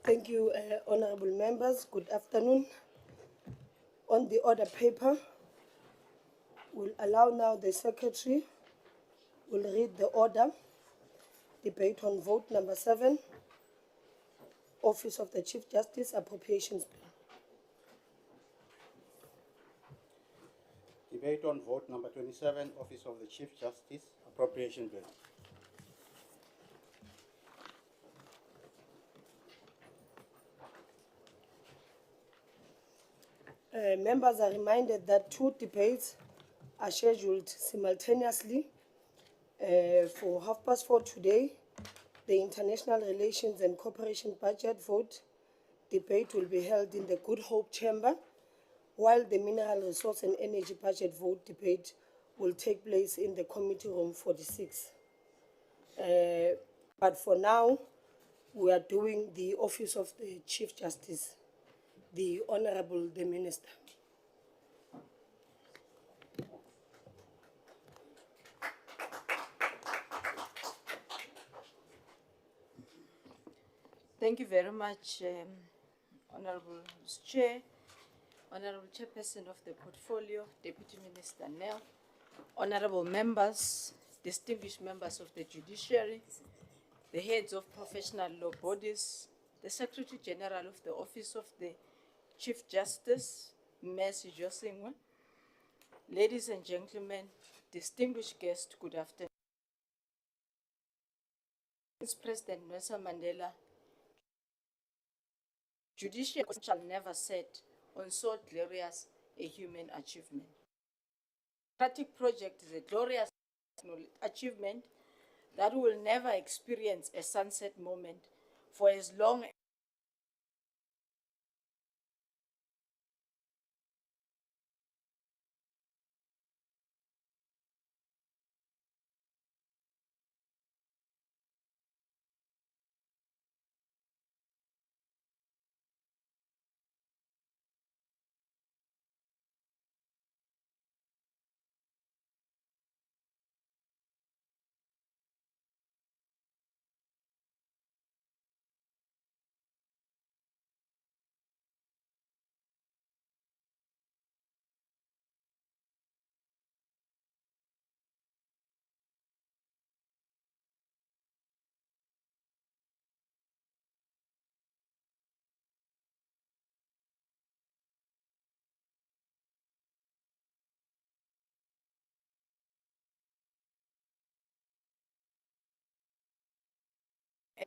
Thank you, honorable members. Good afternoon. On the order paper, we'll allow now the secretary will read the order. Debate on vote number 7, Office of the Chief Justice, Appropriations Bill. Debate on vote number 27, Office of the Chief Justice, Appropriation Bill. Members are reminded that 2 debates are scheduled simultaneously for 4:30 today. The International Relations and Cooperation Budget vote debate will be held in the Good Hope Chamber, while the Mineral Resource and Energy Budget vote debate will take place in the Committee Room 46. But for now, we are doing the Office of the Chief Justice, the Honorable the Minister. Thank you very much, Honorable Chair, Honorable Chairperson of the Portfolio, Deputy Minister Nell, Honorable members, distinguished members of the Judiciary, the heads of professional law bodies, the Secretary General of the Office of the Chief Justice, Mercy Josingwa, ladies and gentlemen, distinguished guests, good afternoon. President Nelson Mandela, judicial shall never set on so glorious a human achievement. The democratic project is a glorious achievement that will never experience a sunset moment for as long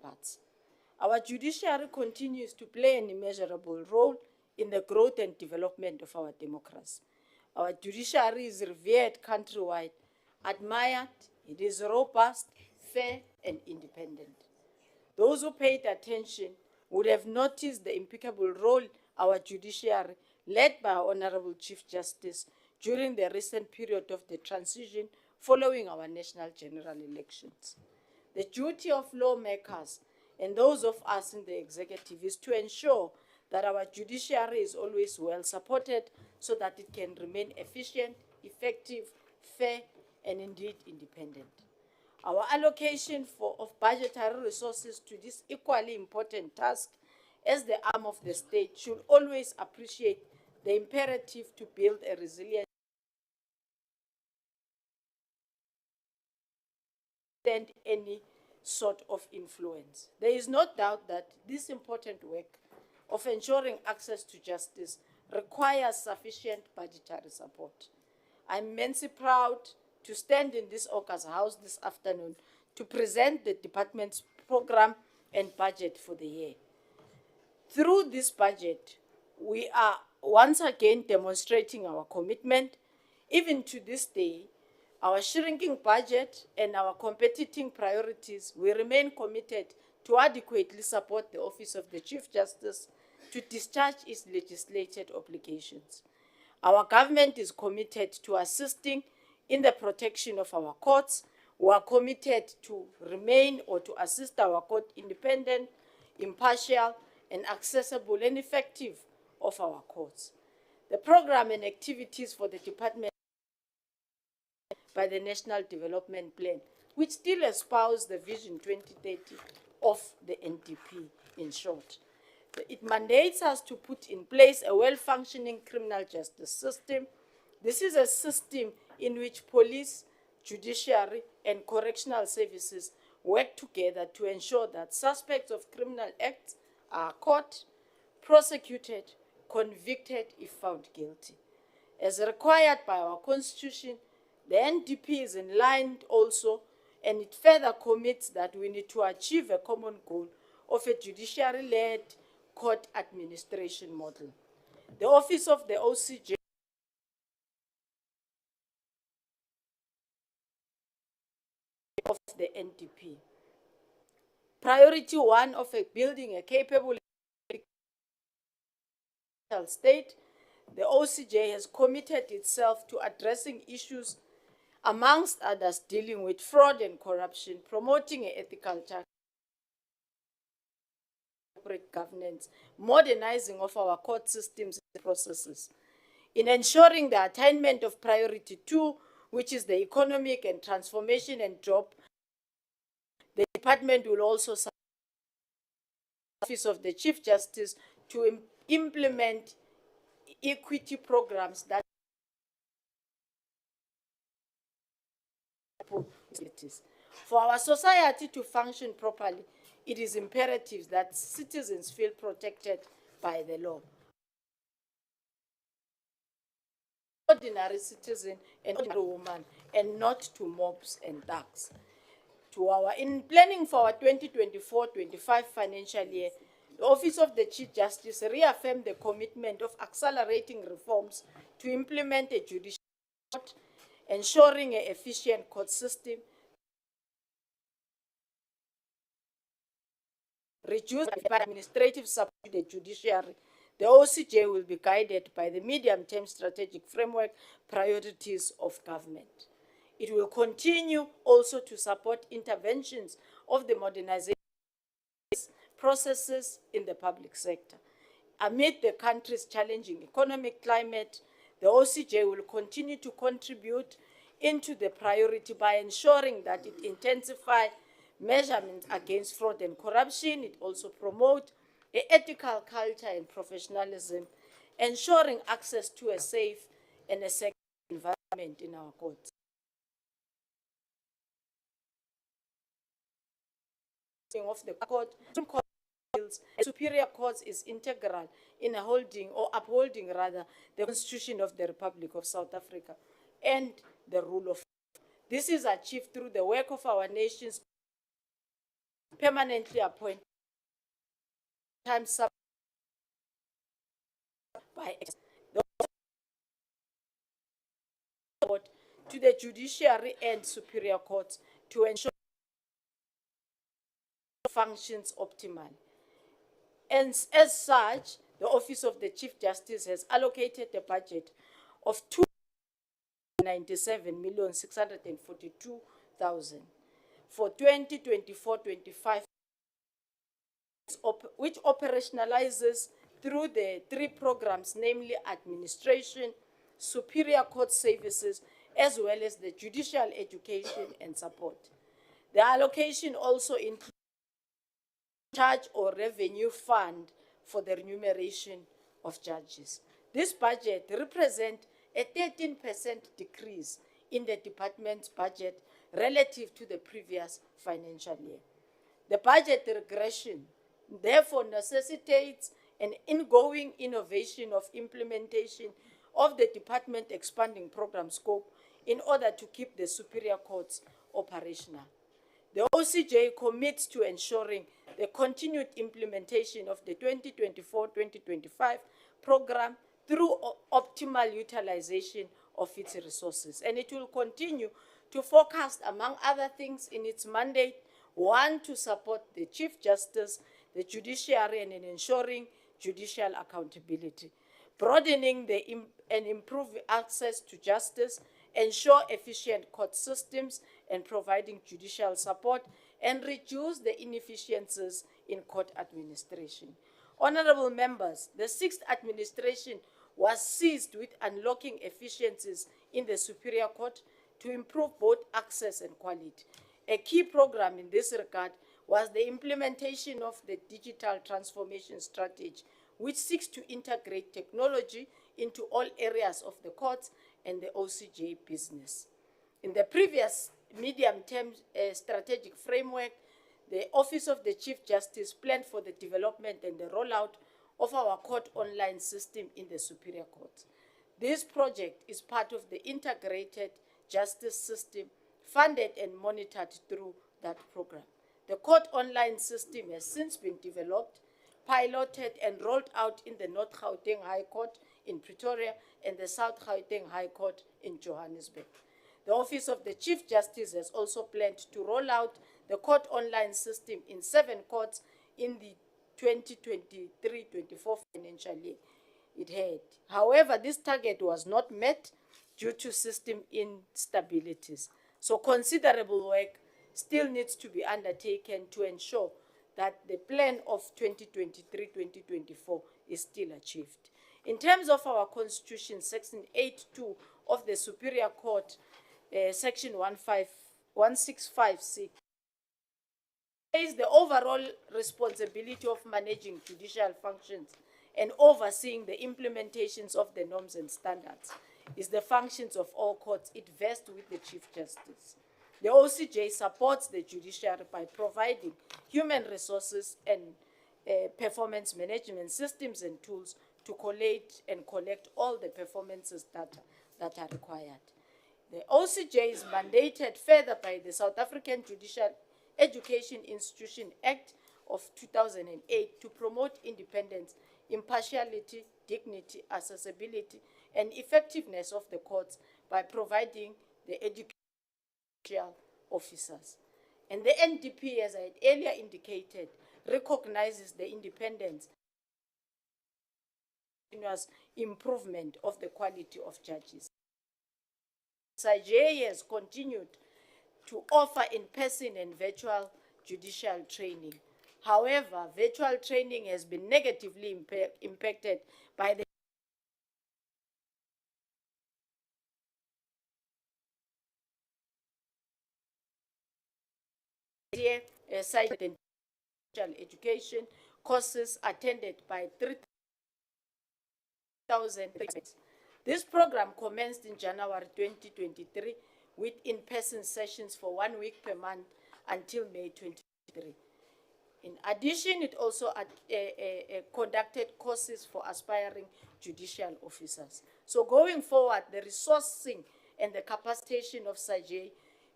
parts. Our judiciary continues to play an immeasurable role in the growth and development of our democracy. Our judiciary is revered countrywide, admired, it is robust, fair, and independent. Those who paid attention would have noticed the impeccable role our judiciary, led by our Honorable Chief Justice, during the recent period of the transition following our national general elections. The duty of lawmakers and those of us in the executive is to ensure that our judiciary is always well supported so that it can remain efficient, effective, fair, and indeed independent. Our allocation of budgetary resources to this equally important task as the arm of the state should always appreciate the imperative to build a resilient and any sort of influence. There is no doubt that this important work of ensuring access to justice requires sufficient budgetary support. I'm immensely proud to stand in this August House this afternoon to present the department's program and budget for the year. Through this budget, we are once again demonstrating our commitment. Even to this day, our shrinking budget and our competing priorities, we remain committed to adequately support the Office of the Chief Justice to discharge its legislated obligations. Our government is committed to assisting in the protection of our courts. We are committed to remain or to assist our court independent, impartial, and accessible and effective of our courts. The program and activities for the department by the National Development Plan, which still espouse the Vision 2030 of the NDP in short. It mandates us to put in place a well-functioning criminal justice system. This is a system in which police, judiciary, and correctional services work together to ensure that suspects of criminal acts are caught, prosecuted, convicted if found guilty. As required by our Constitution, the NDP is in line also, and it further commits that we need to achieve a common goal of a judiciary-led court administration model. The Office of the OCJ of the NDP. Priority one of building a capable state, the OCJ has committed itself to addressing issues, amongst others, dealing with fraud and corruption, promoting an ethical corporate governance, modernizing of our court systems and processes. In ensuring the attainment of priority two, which is the economic and transformation and job, the department will also support the Office of the Chief Justice to implement equity programs that for our society to function properly, it is imperative that citizens feel protected by the law. Ordinary citizen and ordinary woman, and not to mobs and thugs. In planning for our 2024-25 financial year, the Office of the Chief Justice reaffirmed the commitment of accelerating reforms to implement a judicial court, ensuring an efficient court system, reduce administrative support to the judiciary. The OCJ will be guided by the medium-term strategic framework priorities of government. It will continue also to support interventions of the modernization processes in the public sector. Amid the country's challenging economic climate, the OCJ will continue to contribute into the priority by ensuring that it intensifies measurements against fraud and corruption. It also promotes an ethical culture and professionalism, ensuring access to a safe and a secure environment in our courts. Of the court, superior courts is integral in upholding the Constitution of the Republic of South Africa and the rule of law. This is achieved through the work of our nation's permanently appointed by to the judiciary and superior courts to ensure functions optimally. And as such, the Office of the Chief Justice has allocated a budget of 297,642,000 for 2024-25, which operationalizes through the three programs, namely administration, superior court services, as well as the judicial education and support. The allocation also includes charge or revenue fund for the remuneration of judges. This budget represents a 13% decrease in the department's budget relative to the previous financial year. The budget regression therefore necessitates an ongoing innovation of implementation of the department expanding program scope in order to keep the superior courts operational. The OCJ commits to ensuring the continued implementation of the 2024-2025 program through optimal utilization of its resources. And it will continue to focus, among other things, in its mandate, one, to support the Chief Justice, the judiciary, and in ensuring judicial accountability, broadening and improving access to justice, ensure efficient court systems, and providing judicial support, and reduce the inefficiencies in court administration. Honorable members, the sixth administration was seized with unlocking efficiencies in the Superior Court to improve both access and quality. A key program in this regard was the implementation of the digital transformation strategy, which seeks to integrate technology into all areas of the courts and the OCJ business. In the previous medium-term strategic framework, the Office of the Chief Justice planned for the development and the rollout of our court online system in the Superior Court. This project is part of the integrated justice system funded and monitored through that program. The court online system has since been developed, piloted and rolled out in the North Gauteng High Court in Pretoria and the South Gauteng High Court in Johannesburg. The Office of the Chief Justice has also planned to roll out the court online system in 7 courts in the 2023-24 financial year it had. However, this target was not met due to system instabilities. So considerable work still needs to be undertaken to ensure that the plan of 2023-2024 is still achieved. In terms of our Constitution, Section 8.2 of the Superior Court, Section 165C, says the overall responsibility of managing judicial functions and overseeing the implementations of the norms and standards is the functions of all courts. It vests with the Chief Justice. The OCJ supports the judiciary by providing human resources and performance management systems and tools to collate and collect all the performances data that are required. The OCJ is mandated further by the South African Judicial Education Institution Act of 2008 to promote independence, impartiality, dignity, accessibility, and effectiveness of the courts by providing the educational officers. And the NDP, as I had earlier indicated, recognizes the independence and continuous improvement of the quality of judges. SAJA has continued to offer in-person and virtual judicial training. However, virtual training has been negatively impacted by the judicial education courses attended by 3,000. This program commenced in January 2023 with in-person sessions for 1 week per month until May 2023. In addition, it also conducted courses for aspiring judicial officers. So going forward, the resourcing and the capacitation of SAJA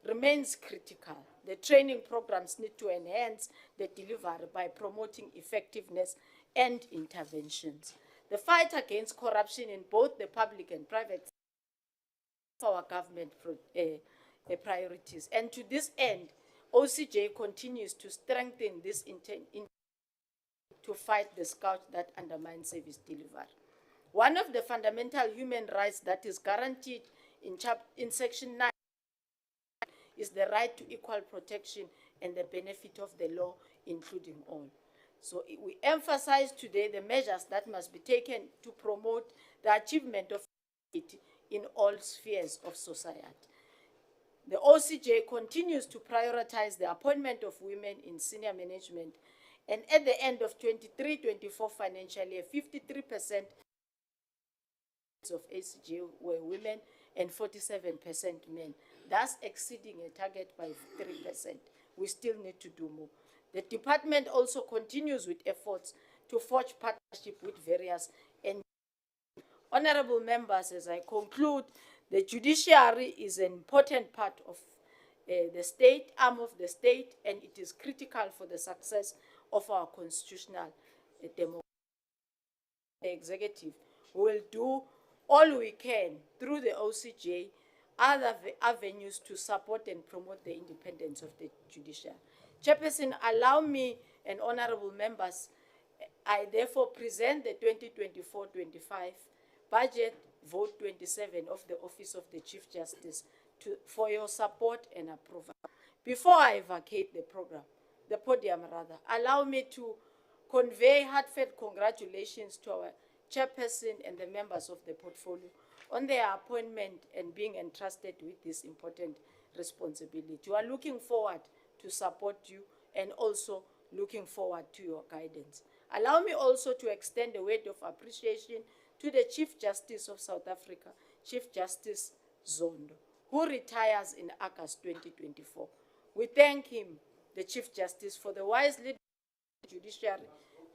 remains critical. The training programs need to enhance the delivery by promoting effectiveness and interventions. The fight against corruption in both the public and private our government priorities. And to this end, OCJ continues to strengthen this intent to fight the scourge that undermines service delivery. One of the fundamental human rights that is guaranteed in Section 9 is the right to equal protection and the benefit of the law, including all. So we emphasize today the measures that must be taken to promote the achievement of equality in all spheres of society. The OCJ continues to prioritize the appointment of women in senior management, and at the end of 23-24 financial year, 53% of ACJ were women and 47% men, thus exceeding a target by 3%. We still need to do more. The department also continues with efforts to forge partnership with various NGOs. Honorable members, as I conclude, the judiciary is an important part of the state, arm of the state, and it is critical for the success of our constitutional democracy. The executive will do all we can through the OCJ, other avenues to support and promote the independence of the judiciary. Chairperson, allow me and honorable members, I therefore present the 2024-25 budget vote 27 of the Office of the Chief Justice for your support and approval. Before I vacate the podium, allow me to convey heartfelt congratulations to our chairperson and the members of the portfolio on their appointment and being entrusted with this important responsibility. We are looking forward to support you and also looking forward to your guidance. Allow me also to extend a word of appreciation to the Chief Justice of South Africa, Chief Justice Zondo, who retires in August 2024. We thank him, the Chief Justice, for the wise leadership of the judiciary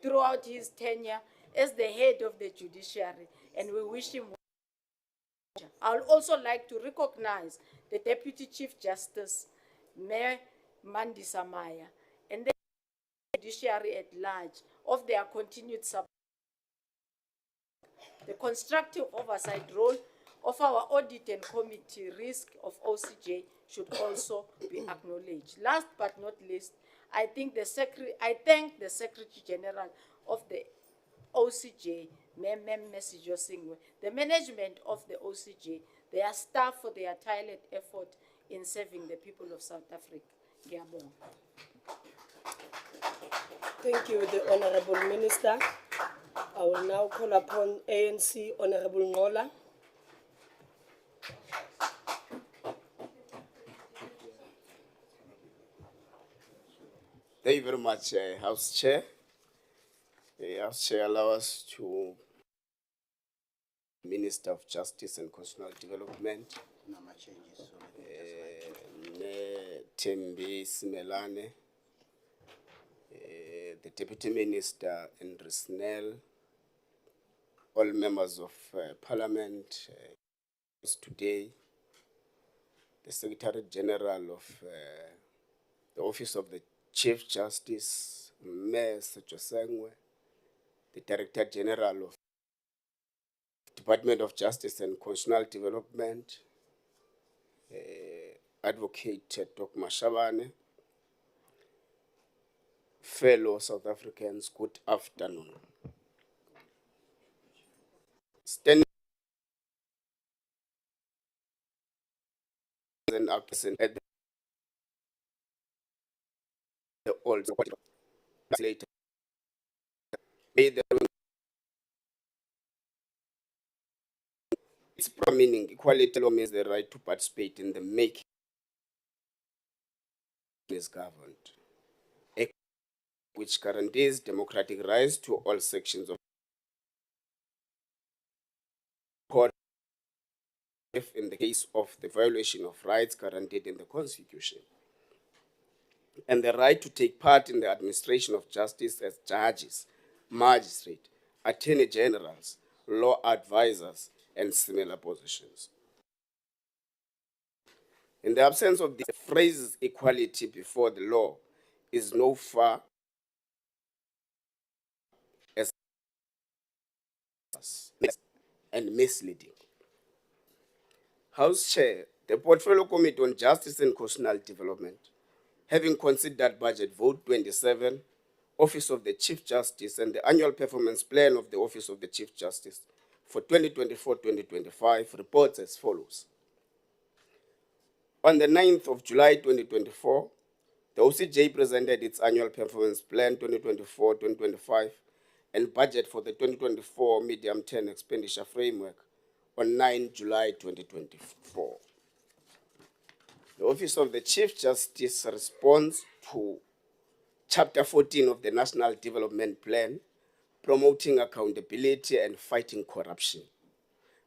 throughout his tenure as the head of the judiciary, and we wish him well. I would also like to recognize the Deputy Chief Justice, Mayor Mandisamaya, and the judiciary at large of their continued support. The constructive oversight role of our audit and committee risk of OCJ should also be acknowledged. Last but not least, I thank the Secretary General of the OCJ, Mem Messijo Singwe, the management of the OCJ, their staff for their tireless effort in serving the people of South Africa. Ngiyabonga. Thank you, the Honorable Minister. I will now call upon ANC Honorable Ngola. Thank you very much, House Chair. House Chair, allow us to Minister of Justice and Constitutional Development, Number changes. So Tembi Simelane, the Deputy Minister Andrew Snell, all members of Parliament today, the Secretary General of the Office of the Chief Justice, Mayor Sejosengwe, the Director General of Department of Justice and Constitutional Development, Advocate Dr. Mashabane, fellow South Africans, good afternoon. Standing and absent at the old later. Its meaning equality law means the right to participate in the making is governed, which guarantees democratic rights to all sections of court if in the case of the violation of rights guaranteed in the Constitution, and the right to take part in the administration of justice as judges, magistrates, attorney generals, law advisors, and similar positions. In the absence of the phrase equality before the law is no far as and misleading. House Chair, the Portfolio Committee on Justice and Constitutional Development, having considered Budget Vote 27, Office of the Chief Justice, and the Annual Performance Plan of the Office of the Chief Justice for 2024-2025, reports as follows. On the 9th of July 2024, the OCJ presented its Annual Performance Plan 2024-2025 and budget for the 2024 Medium-Term Expenditure Framework on 9 July 2024. The Office of the Chief Justice responds to Chapter 14 of the National Development Plan, promoting accountability and fighting corruption,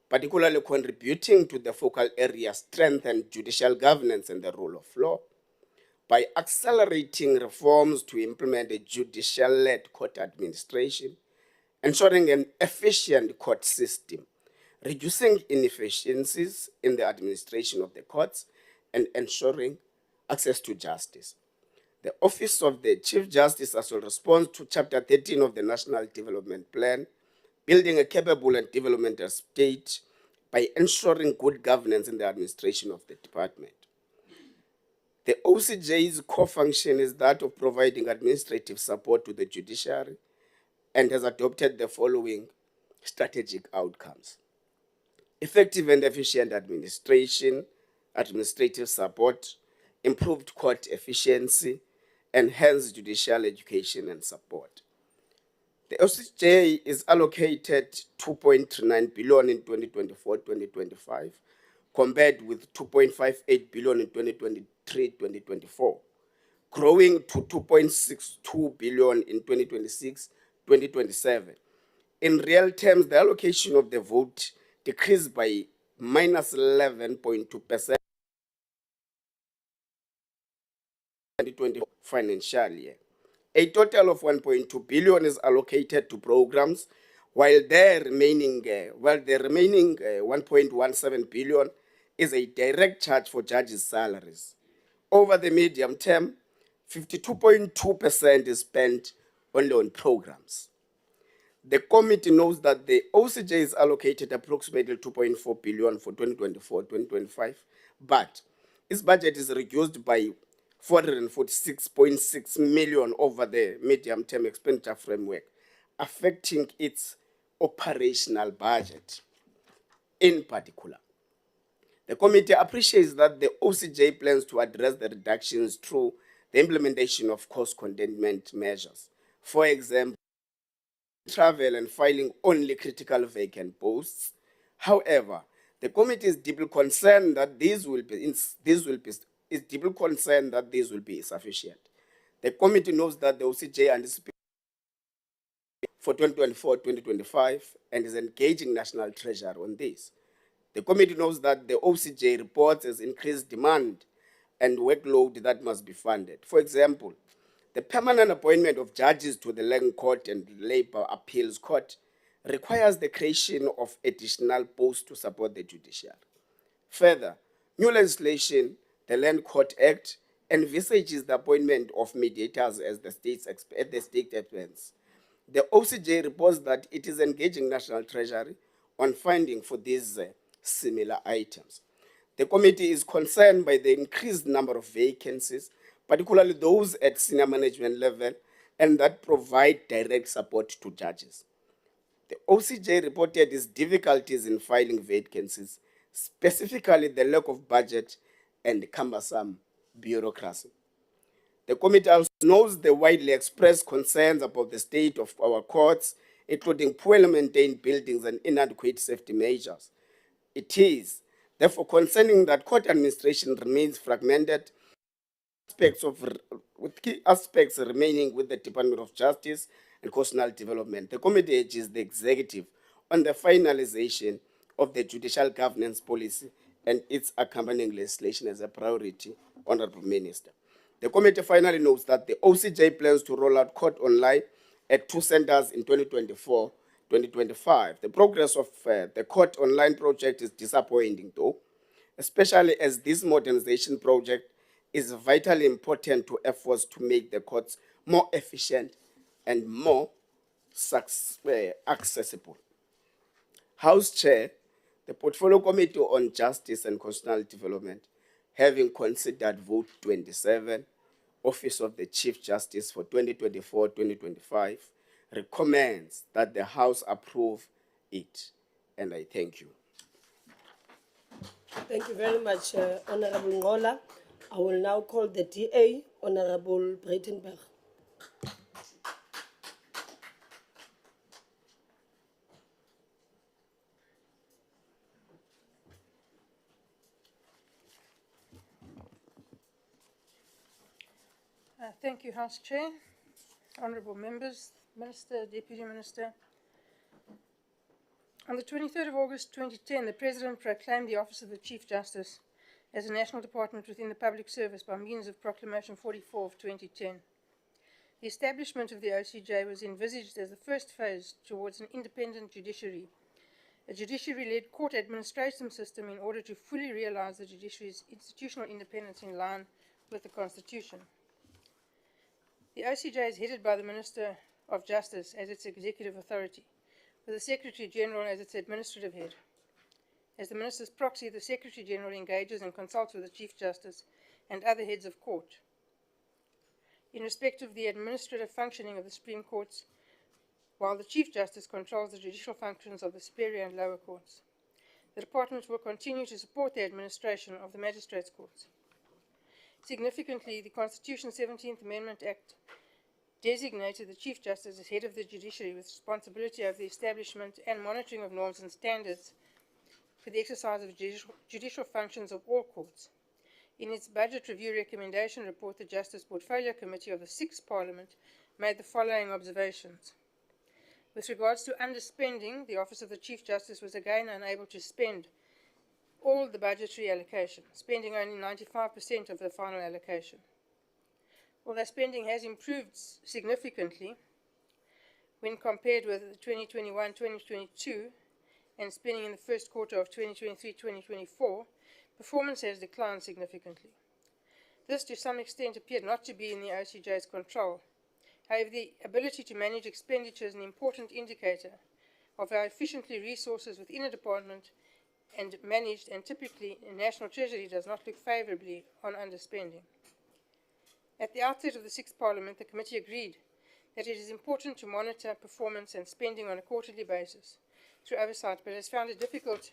particularly contributing to the focal area strengthen judicial governance and the rule of law by accelerating reforms to implement a judicial-led court administration, ensuring an efficient court system, reducing inefficiencies in the administration of the courts, and ensuring access to justice. The Office of the Chief Justice also responds to Chapter 13 of the National Development Plan, building a capable and developmental state by ensuring good governance in the administration of the department. The OCJ's core function is that of providing administrative support to the judiciary and has adopted the following strategic outcomes: effective and efficient administration, administrative support, improved court efficiency, enhanced judicial education and support. The OCJ is allocated 2.39 billion in 2024-2025, compared with 2.58 billion in 2023-2024, growing to 2.62 billion in 2026-2027. In real terms, the allocation of the vote decreased by minus 11.2% 2020 financial year. A total of 1.2 billion is allocated to programs, while the remaining 1.17 billion is a direct charge for judges' salaries. Over the medium term, 52.2% is spent only on programs. The committee knows that the OCJ is allocated approximately 2.4 billion for 2024-2025, but its budget is reduced by 446.6 million over the medium-term expenditure framework, affecting its operational budget. In particular, the committee appreciates that the OCJ plans to address the reductions through the implementation of cost containment measures. For example, travel and filing only critical vacant posts. However, the committee is deeply concerned that these will be insufficient. The committee knows that the OCJ anticipates for 2024-2025 and is engaging National Treasury on this. The committee knows that the OCJ reports as increased demand and workload that must be funded. For example, the permanent appointment of judges to the Land Court and Labor Appeals Court requires the creation of additional posts to support the judiciary. Further, new legislation, the Land Court Act, envisages the appointment of mediators as the state expense. The OCJ reports that it is engaging National Treasury on funding for these similar items. The committee is concerned by the increased number of vacancies, particularly those at senior management level, and that provide direct support to judges. The OCJ reported its difficulties in filing vacancies, specifically the lack of budget and cumbersome bureaucracy. The committee also knows the widely expressed concerns about the state of our courts, including poorly maintained buildings and inadequate safety measures. It is therefore concerning that court administration remains fragmented, with key aspects remaining with the Department of Justice and Constitutional Development. The committee urges the executive on the finalization of the judicial governance policy and its accompanying legislation as a priority, Honorable Minister. The committee finally notes that the OCJ plans to roll out Court Online at 2 centers in 2024-2025. The progress of the Court Online project is disappointing, though, especially as this modernization project is vitally important to efforts to make the courts more efficient and more accessible. House Chair, the Portfolio Committee on Justice and Constitutional Development, having considered Vote 27, Office of the Chief Justice for 2024-2025, recommends that the House approve it. And I thank you. Thank you very much, Honorable Ngola. I will now call the DA, Honorable Breitenberg. Thank you, House Chair, honourable members, Minister, Deputy Minister. On the 23rd of August 2010, the President proclaimed the Office of the Chief Justice as a national department within the public service by means of Proclamation 44 of 2010. The establishment of the OCJ was envisaged as the first phase towards an independent judiciary, a judiciary-led court administration system in order to fully realise the judiciary's institutional independence in line with the Constitution. The OCJ is headed by the Minister of Justice as its executive authority, with the Secretary-General as its administrative head. As the Minister's proxy, the Secretary-General engages and consults with the Chief Justice and other heads of court. In respect of the administrative functioning of the Supreme Courts, while the Chief Justice controls the judicial functions of the superior and lower courts, the Department will continue to support the administration of the Magistrates' Courts. Significantly, the Constitution's 17th Amendment Act designated the Chief Justice as head of the judiciary with responsibility over the establishment and monitoring of norms and standards for the exercise of judicial functions of all courts. In its Budget Review Recommendation Report, the Justice Portfolio Committee of the 6th Parliament made the following observations. With regards to underspending, the Office of the Chief Justice was again unable to spend all the budgetary allocation, spending only 95% of the final allocation. Although spending has improved significantly when compared with 2021-2022 and spending in the first quarter of 2023-2024, performance has declined significantly. This, to some extent, appeared not to be in the OCJ's control. However, the ability to manage expenditure is an important indicator of how efficiently resources within a department and managed, and typically the National Treasury does not look favourably on underspending. At the outset of the 6th Parliament, the committee agreed that it is important to monitor performance and spending on a quarterly basis through oversight, but has found it difficult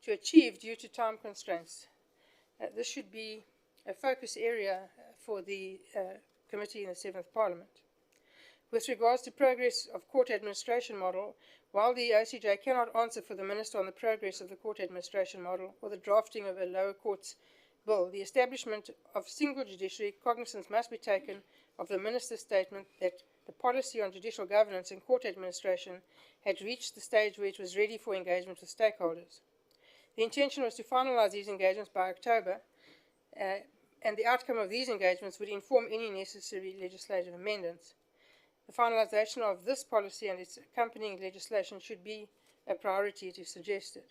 to achieve due to time constraints. This should be a focus area for the committee in the 7th Parliament. With regards to progress of court administration model, while the OCJ cannot answer for the Minister on the progress of the court administration model or the drafting of a lower courts bill, the establishment of single judiciary, cognizance must be taken of the Minister's statement that the policy on judicial governance and court administration had reached the stage where it was ready for engagement with stakeholders. The intention was to finalise these engagements by October, and the outcome of these engagements would inform any necessary legislative amendments. The finalisation of this policy and its accompanying legislation should be a priority, it is suggested.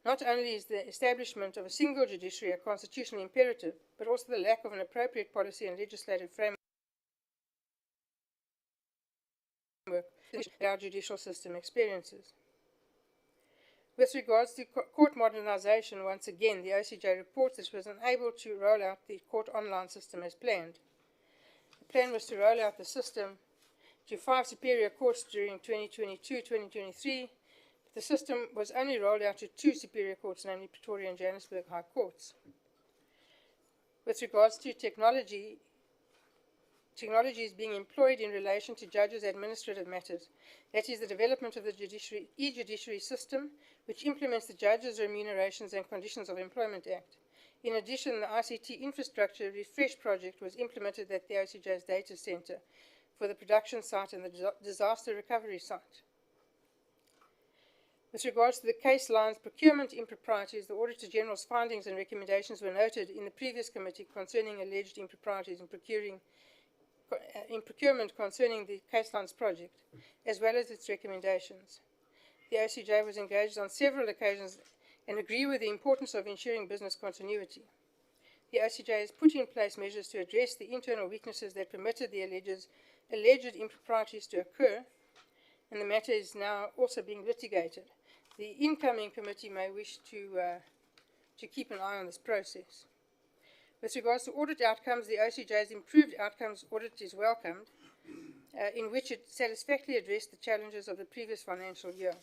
Not only is the establishment of a single judiciary a constitutional imperative, but also the lack of an appropriate policy and legislative framework that our judicial system experiences. With regards to court modernisation, once again, the OCJ reports that it was unable to roll out the court online system as planned. The plan was to roll out the system to 5 superior courts during 2022-2023, but the system was only rolled out to 2 superior courts, namely Pretoria and Johannesburg High Courts. With regards to technology is being employed in relation to judges' administrative matters. That is, the development of the e-judiciary system, which implements the Judges' Remunerations and Conditions of Employment Act. In addition, the ICT infrastructure refresh project was implemented at the OCJ's data centre for the production site and the disaster recovery site. With regards to the case lines procurement improprieties, the Auditor General's findings and recommendations were noted in the previous committee concerning alleged improprieties in procurement concerning the case lines project, as well as its recommendations. The OCJ was engaged on several occasions and agree with the importance of ensuring business continuity. The OCJ has put in place measures to address the internal weaknesses that permitted the alleged improprieties to occur, and the matter is now also being litigated. The incoming committee may wish to keep an eye on this process. With regards to audit outcomes, the OCJ's improved outcomes audit is welcomed, in which it satisfactorily addressed the challenges of the previous financial year.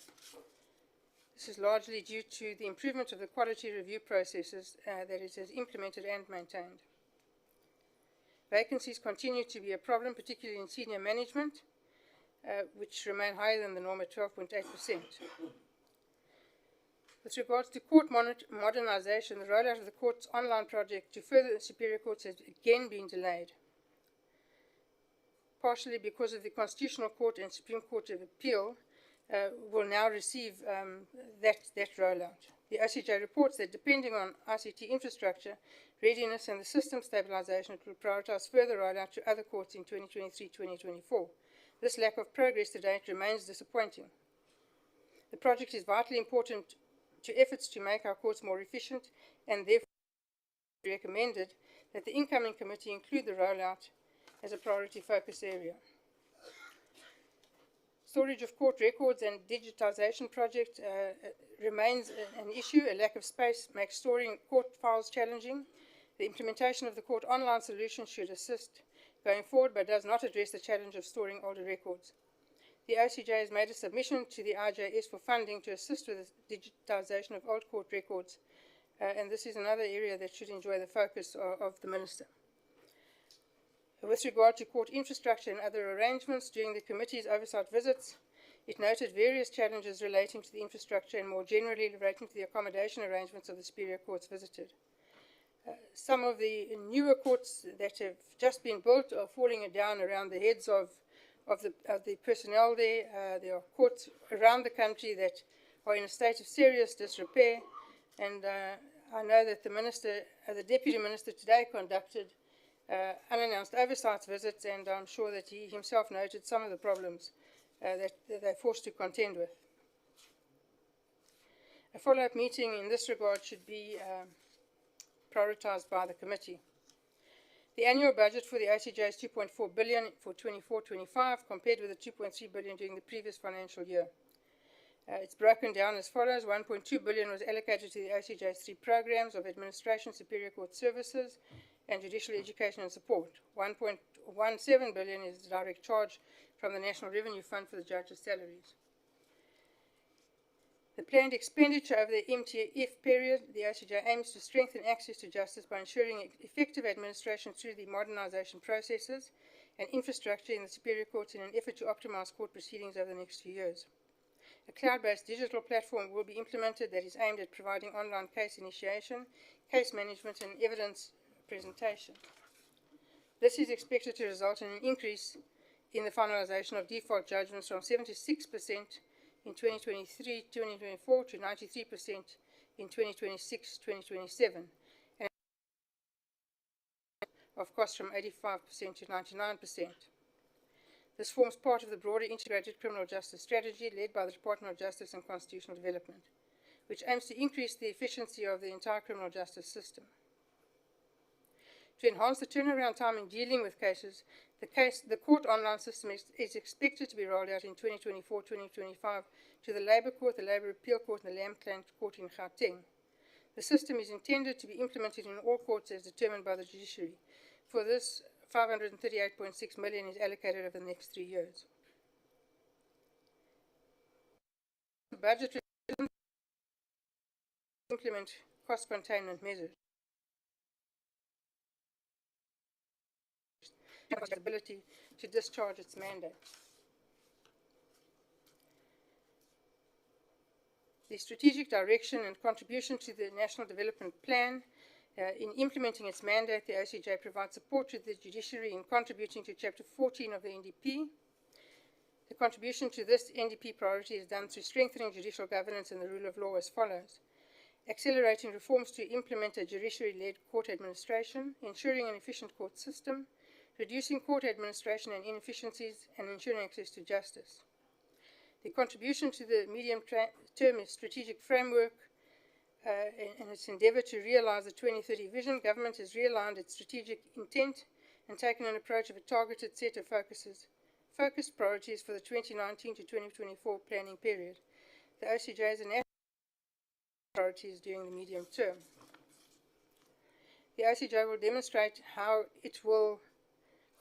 This is largely due to the improvement of the quality review processes that it has implemented and maintained. Vacancies continue to be a problem, particularly in senior management, which remain higher than the norm at 12.8%. With regards to court modernisation, the rollout of the court's online project to further superior courts has again been delayed, partially because of the Constitutional Court and Supreme Court of Appeal will now receive that rollout. The OCJ reports that depending on ICT infrastructure, readiness and the system stabilisation, it will prioritise further rollout to other courts in 2023-2024. This lack of progress to date remains disappointing. The project is vitally important to efforts to make our courts more efficient, and therefore recommended that the incoming committee include the rollout as a priority focus area. Storage of court records and digitisation project remains an issue. A lack of space makes storing court files challenging. The implementation of the court online solution should assist going forward, but does not address the challenge of storing older records. The OCJ has made a submission to the IJS for funding to assist with the digitisation of old court records, and this is another area that should enjoy the focus of the Minister. With regard to court infrastructure and other arrangements, during the committee's oversight visits, it noted various challenges relating to the infrastructure and more generally relating to the accommodation arrangements of the superior courts visited. Some of the newer courts that have just been built are falling down around the heads of the personnel there. There are courts around the country that are in a state of serious disrepair, and I know that the Deputy Minister today conducted unannounced oversight visits, and I'm sure that he himself noted some of the problems that they're forced to contend with. A follow-up meeting in this regard should be prioritised by the committee. The annual budget for the OCJ is 2.4 billion for 24-25, compared with the 2.3 billion during the previous financial year. It's broken down as follows. 1.2 billion was allocated to the OCJ's 3 programs of administration, superior court services, and judicial education and support. 1.17 billion is the direct charge from the National Revenue Fund for the judges' salaries. The planned expenditure over the MTF period, the OCJ aims to strengthen access to justice by ensuring effective administration through the modernisation processes and infrastructure in the superior courts in an effort to optimise court proceedings over the next few years. A cloud-based digital platform will be implemented that is aimed at providing online case initiation, case management, and evidence presentation. This is expected to result in an increase in the finalisation of default judgments from 76% in 2023-2024 to 93% in 2026-2027, and of costs from 85% to 99%. This forms part of the broader integrated criminal justice strategy led by the Department of Justice and Constitutional Development, which aims to increase the efficiency of the entire criminal justice system. To enhance the turnaround time in dealing with cases, the court online system is expected to be rolled out in 2024-2025 to the Labour Court, the Labour Appeal Court, and the Land Claim Court in Gauteng. The system is intended to be implemented in all courts as determined by the judiciary. For this, 538.6 million is allocated over the next 3 years. The budget implement cost containment measures. Ability to discharge its mandate. The strategic direction and contribution to the National Development Plan. In implementing its mandate, the OCJ provides support to the judiciary in contributing to Chapter 14 of the NDP. The contribution to this NDP priority is done through strengthening judicial governance and the rule of law as follows: accelerating reforms to implement a judiciary-led court administration, ensuring an efficient court system, reducing court administration and inefficiencies, and ensuring access to justice. The contribution to the medium-term strategic framework and its endeavour to realise the 2030 vision, government has realigned its strategic intent and taken an approach of a targeted set of focused priorities for the 2019 to 2024 planning period. The OCJ has a national priorities during the medium term. The OCJ will demonstrate how it will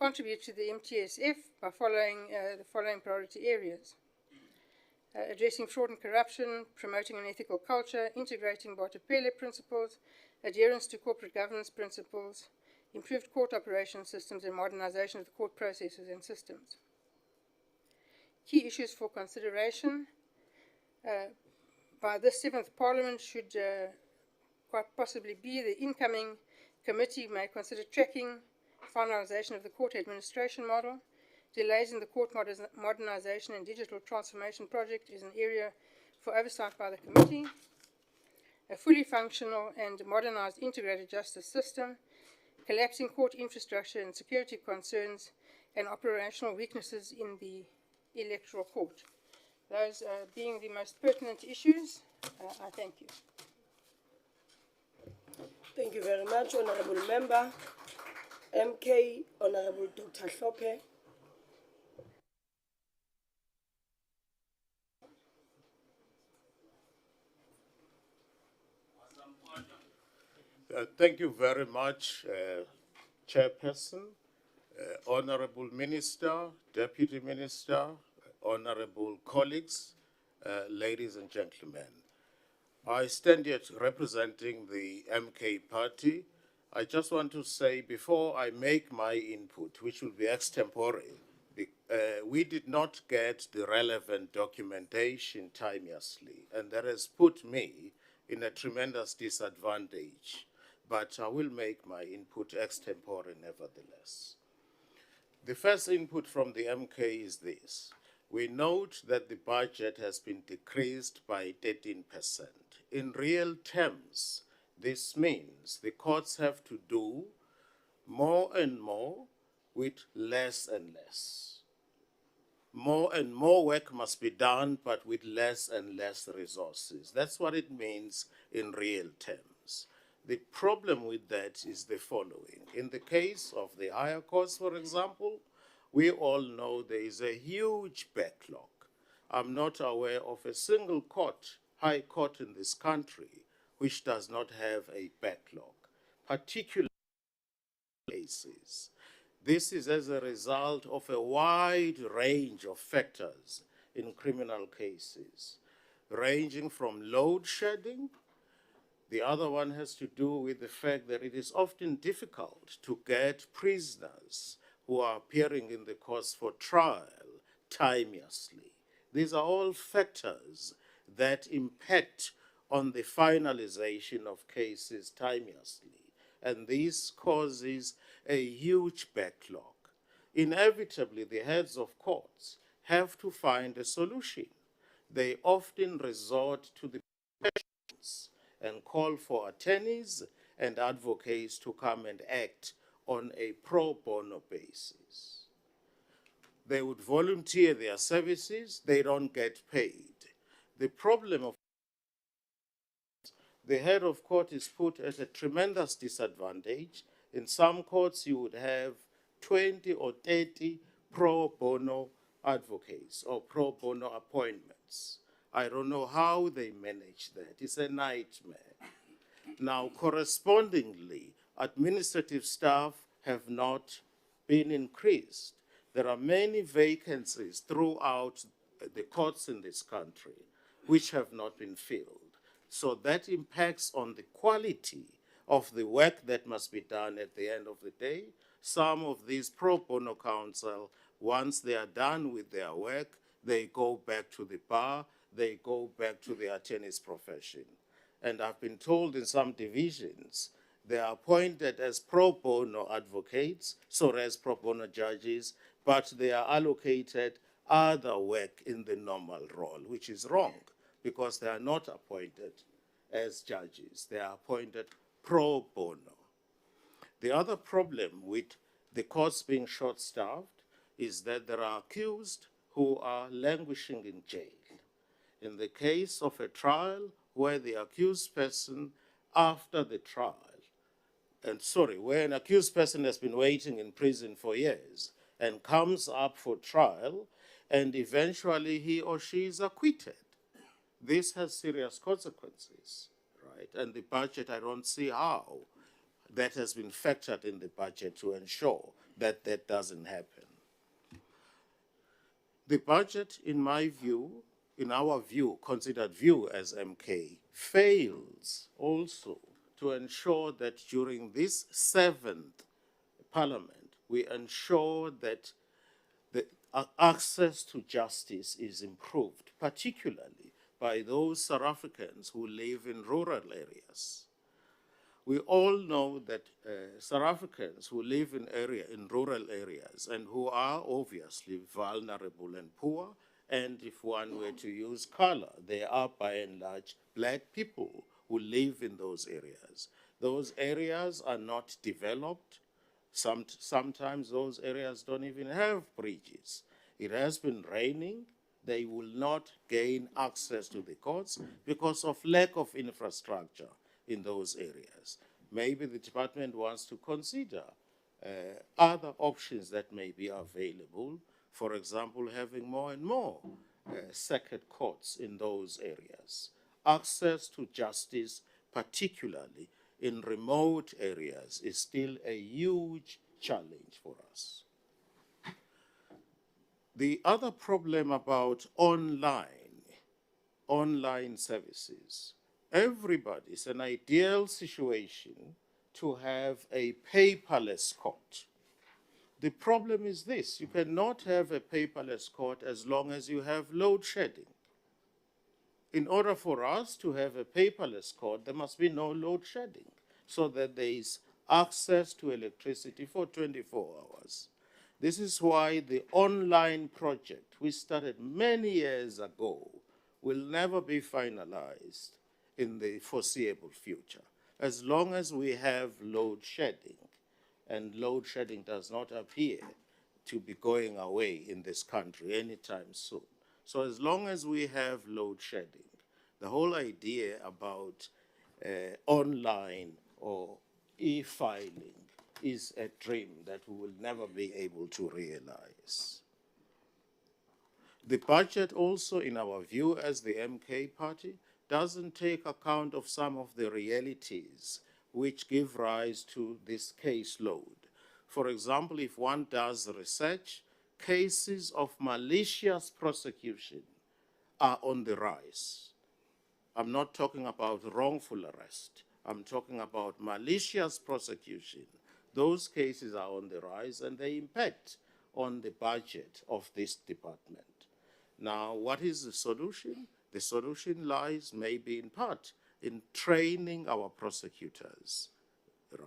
contribute to the MTSF by following the following priority areas: addressing fraud and corruption, promoting an ethical culture, integrating Bottapele principles, adherence to corporate governance principles, improved court operation systems, and modernisation of the court processes and systems. Key issues for consideration by this 7th Parliament should quite possibly be: the incoming committee may consider tracking finalisation of the court administration model. Delays in the court modernisation and digital transformation project is an area for oversight by the committee. A fully functional and modernised integrated justice system, collapsing court infrastructure and security concerns, and operational weaknesses in the electoral court. Those being the most pertinent issues, I thank you. Thank you very much, Honourable Member. MK, Honourable Dr. Hlophe. Thank you very much, Chairperson, Honourable Minister, Deputy Minister, Honourable colleagues, ladies and gentlemen. I stand here representing the MK party. I just want to say, before I make my input, which will be extempore, we did not get the relevant documentation timeously, and that has put me in a tremendous disadvantage. but I will make my input extempore nevertheless. The first input from the MK is this. We note that the budget has been decreased by 13%. In real terms, this means the courts have to do more and more with less and less. More and more work must be done, but with less and less resources. That's what it means in real terms. The problem with that is the following. In the case of the higher courts, for example, we all know there is a huge backlog. I'm not aware of a single court, high court in this country, which does not have a backlog, particularly cases. This is as a result of a wide range of factors in criminal cases, ranging from load shedding. The other one has to do with the fact that it is often difficult to get prisoners who are appearing in the courts for trial timeously. These are all factors that impact on the finalization of cases timeously. And this causes a huge backlog. Inevitably, the heads of courts have to find a solution. They often resort to the professions and call for attorneys and advocates to come and act on a pro bono basis. They would volunteer their services, they don't get paid. The problem of the head of court is put at a tremendous disadvantage. In some courts, you would have 20 or 30 pro bono advocates or pro bono appointments. I don't know how they manage that. It's a nightmare. Now, correspondingly, administrative staff have not been increased. There are many vacancies throughout the courts in this country which have not been filled. So that impacts on the quality of the work that must be done at the end of the day. Some of these pro bono counsel, once they are done with their work, they go back to the bar, they go back to the attorney's profession. And I've been told in some divisions, they are appointed as pro bono advocates, so as pro bono judges, but they are allocated other work in the normal role, which is wrong, because they are not appointed as judges. They are appointed pro bono. The other problem with the courts being short-staffed is that there are accused who are languishing in jail. In the case of a trial where the accused person, after the trial, where an accused person has been waiting in prison for years and comes up for trial, and eventually he or she is acquitted. This has serious consequences, right? And the budget, I don't see how that has been factored in the budget to ensure that that doesn't happen. The budget, in my view, in our view, considered view as MK, fails also to ensure that during this 7th Parliament, we ensure that the access to justice is improved, particularly by those South Africans who live in rural areas. We all know that South Africans who live in rural areas and who are obviously vulnerable and poor, and if one were to use color, they are by and large black people who live in those areas. Those areas are not developed. Sometimes those areas don't even have bridges. It has been raining. They will not gain access to the courts because of lack of infrastructure in those areas. Maybe the department wants to consider other options that may be available. For example, having more and more circuit courts in those areas. Access to justice, particularly in remote areas, is still a huge challenge for us. The other problem about online services, it's an ideal situation to have a paperless court. The problem is this: you cannot have a paperless court as long as you have load shedding. In order for us to have a paperless court, there must be no load shedding. so that there is access to electricity for 24 hours. This is why the online project we started many years ago will never be finalized in the foreseeable future, as long as we have load shedding, and load shedding does not appear to be going away in this country anytime soon. So as long as we have load shedding, the whole idea about online or e-filing is a dream that we will never be able to realize. The budget also, in our view as the MK party, doesn't take account of some of the realities which give rise to this caseload. For example, if one does research, cases of malicious prosecution are on the rise. I'm not talking about wrongful arrest. I'm talking about malicious prosecution. Those cases are on the rise and they impact on the budget of this department. Now, what is the solution? The solution lies maybe in part in training our prosecutors,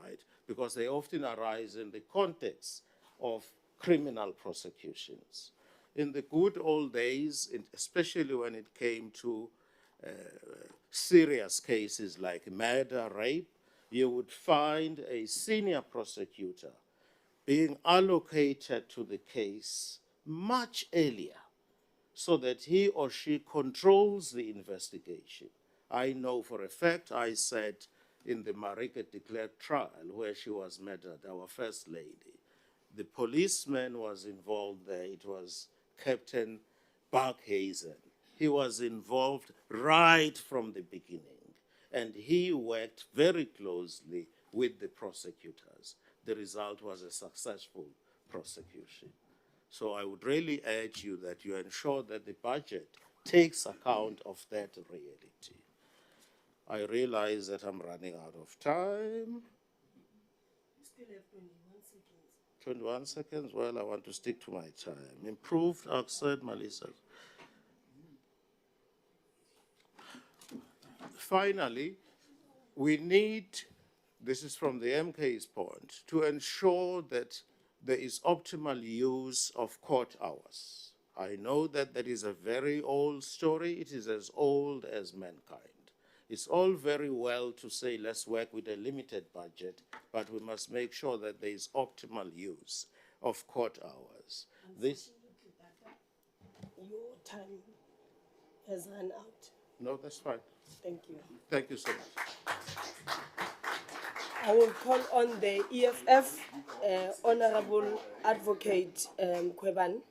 right? Because they often arise in the context of criminal prosecutions. In the good old days, especially when it came to serious cases like murder, rape, you would find a senior prosecutor being allocated to the case much earlier so that he or she controls the investigation. I know for a fact I sat in the Marike de Klerk trial where she was murdered, our first lady. The policeman was involved there. It was Captain Barkhazen. He was involved right from the beginning, and he worked very closely with the prosecutors. The result was a successful prosecution. So I would really urge you that you ensure that the budget takes account of that reality. I realize that I'm running out of time. You still have 21 seconds. 21 seconds? Well, I want to stick to my time. Improved accent, Melissa. Finally, we need, this is from the MK's point, to ensure that there is optimal use of court hours. I know that that is a very old story. It is as old as mankind. It's all very well to say let's work with a limited budget, but we must make sure that there is optimal use of court hours. This. Your time has run out. No, that's fine. Thank you. Thank you so much. I will call on the EFF, Honorable Advocate Kweban.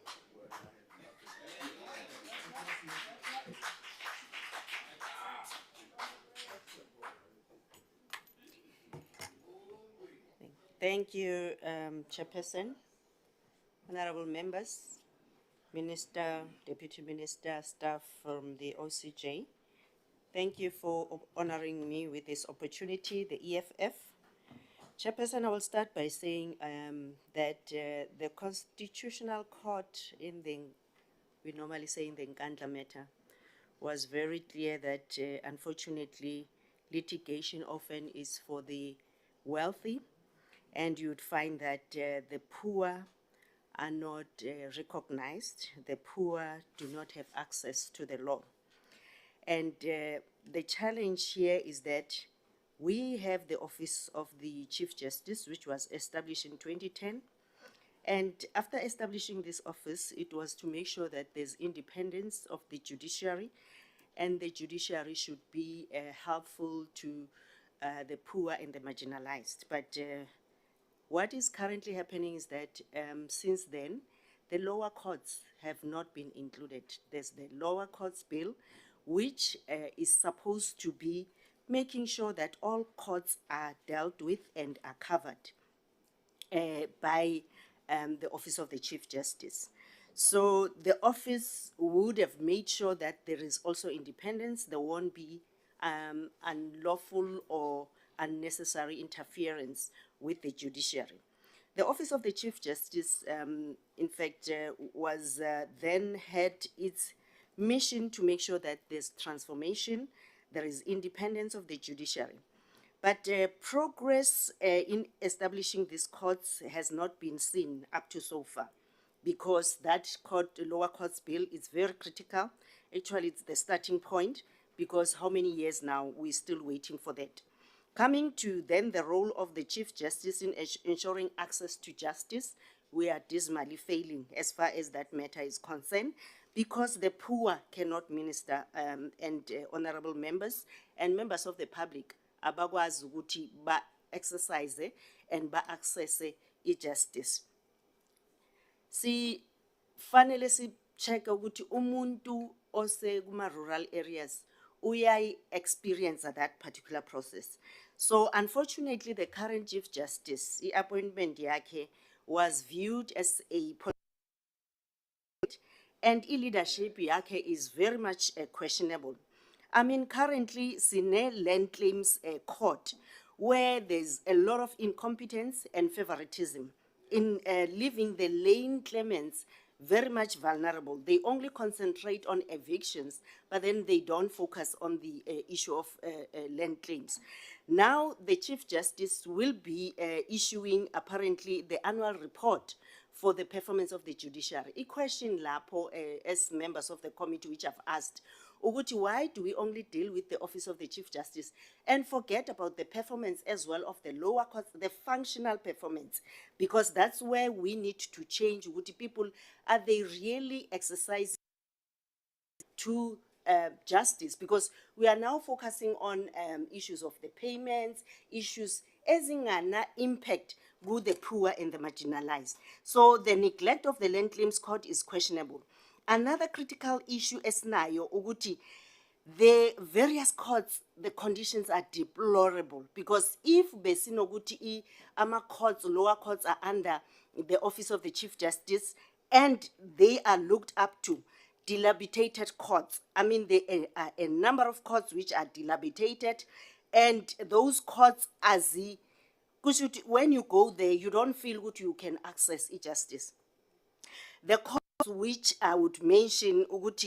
Thank you, Chairperson, honorable members, Minister, Deputy Minister, staff from the OCJ. Thank you for honoring me with this opportunity, the EFF. Chairperson, I will start by saying that the Constitutional Court we normally say in the Nkandla matter, was very clear that unfortunately litigation often is for the wealthy, and you'd find that the poor are not recognized. The poor do not have access to the law. And the challenge here is that we have the Office of the Chief Justice, which was established in 2010. And after establishing this office, it was to make sure that there's independence of the judiciary, and the judiciary should be helpful to the poor and the marginalized. But what is currently happening is that since then, the lower courts have not been included. There's the lower courts bill, which is supposed to be making sure that all courts are dealt with and are covered by the Office of the Chief Justice. So the office would have made sure that there is also independence. There won't be unlawful or unnecessary interference with the judiciary. The Office of the Chief Justice, in fact, was then had its mission to make sure that there's transformation, there is independence of the judiciary. But progress in establishing these courts has not been seen up to so far, because that court, the lower courts bill is very critical. Actually, it's the starting point, because how many years now we're still waiting for that. Coming to then the role of the Chief Justice in ensuring access to justice, we are dismally failing as far as that matter is concerned, because the poor cannot minister, and honorable members and members of the public abakwazi ukuthi ba exercise and ba access justice. Si fanele si check ukuthi umuntu ose kuma rural areas uyai experience that particular process. So unfortunately, the current Chief Justice, the appointment yakhe was viewed as a and leadership yakhe is very much questionable. I mean, currently, Sine Land Claims Court, where there's a lot of incompetence and favoritism in leaving the lane claimants very much vulnerable. They only concentrate on evictions, but then they don't focus on the issue of land claims. Now, the Chief Justice will be issuing, apparently, the annual report for the performance of the judiciary. A question lapo, as members of the committee which have asked, Uguti, why do we only deal with the office of the Chief Justice and forget about the performance as well of the lower courts, the functional performance? Because that's where we need to change. Uguti, people, are they really exercising to justice? Because we are now focusing on issues of the payments, issues as in an impact with the poor and the marginalized. So the neglect of the Land Claims Court is questionable. Another critical issue is nayo uguti the various courts, the conditions are deplorable, because if besinoguti ama courts, lower courts are under the office of the Chief Justice and they are looked up to, dilapidated courts. I mean, there are a number of courts which are dilapidated, and those courts, as when you go there, you don't feel good you can access justice. The courts which I would mention, Uguti,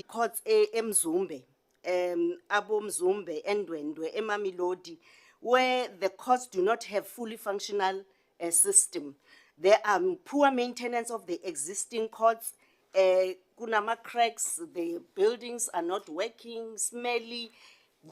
courts Mzumbe, Abo Mzumbe, Endwendwe, Emamilodi, where the courts do not have fully functional system. There are poor maintenance of the existing courts, kunama cracks, the buildings are not working, smelly.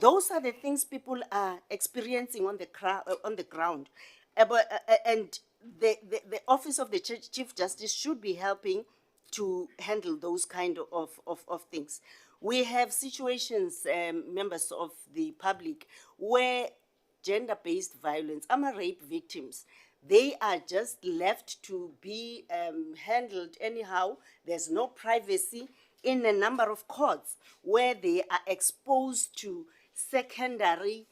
Those are the things people are experiencing on the ground. And the office of the Chief Justice should be helping to handle those kind of things. We have situations, members of the public, where gender-based violence, rape victims, they are just left to be handled anyhow. There's no privacy in a number of courts where they are exposed to secondary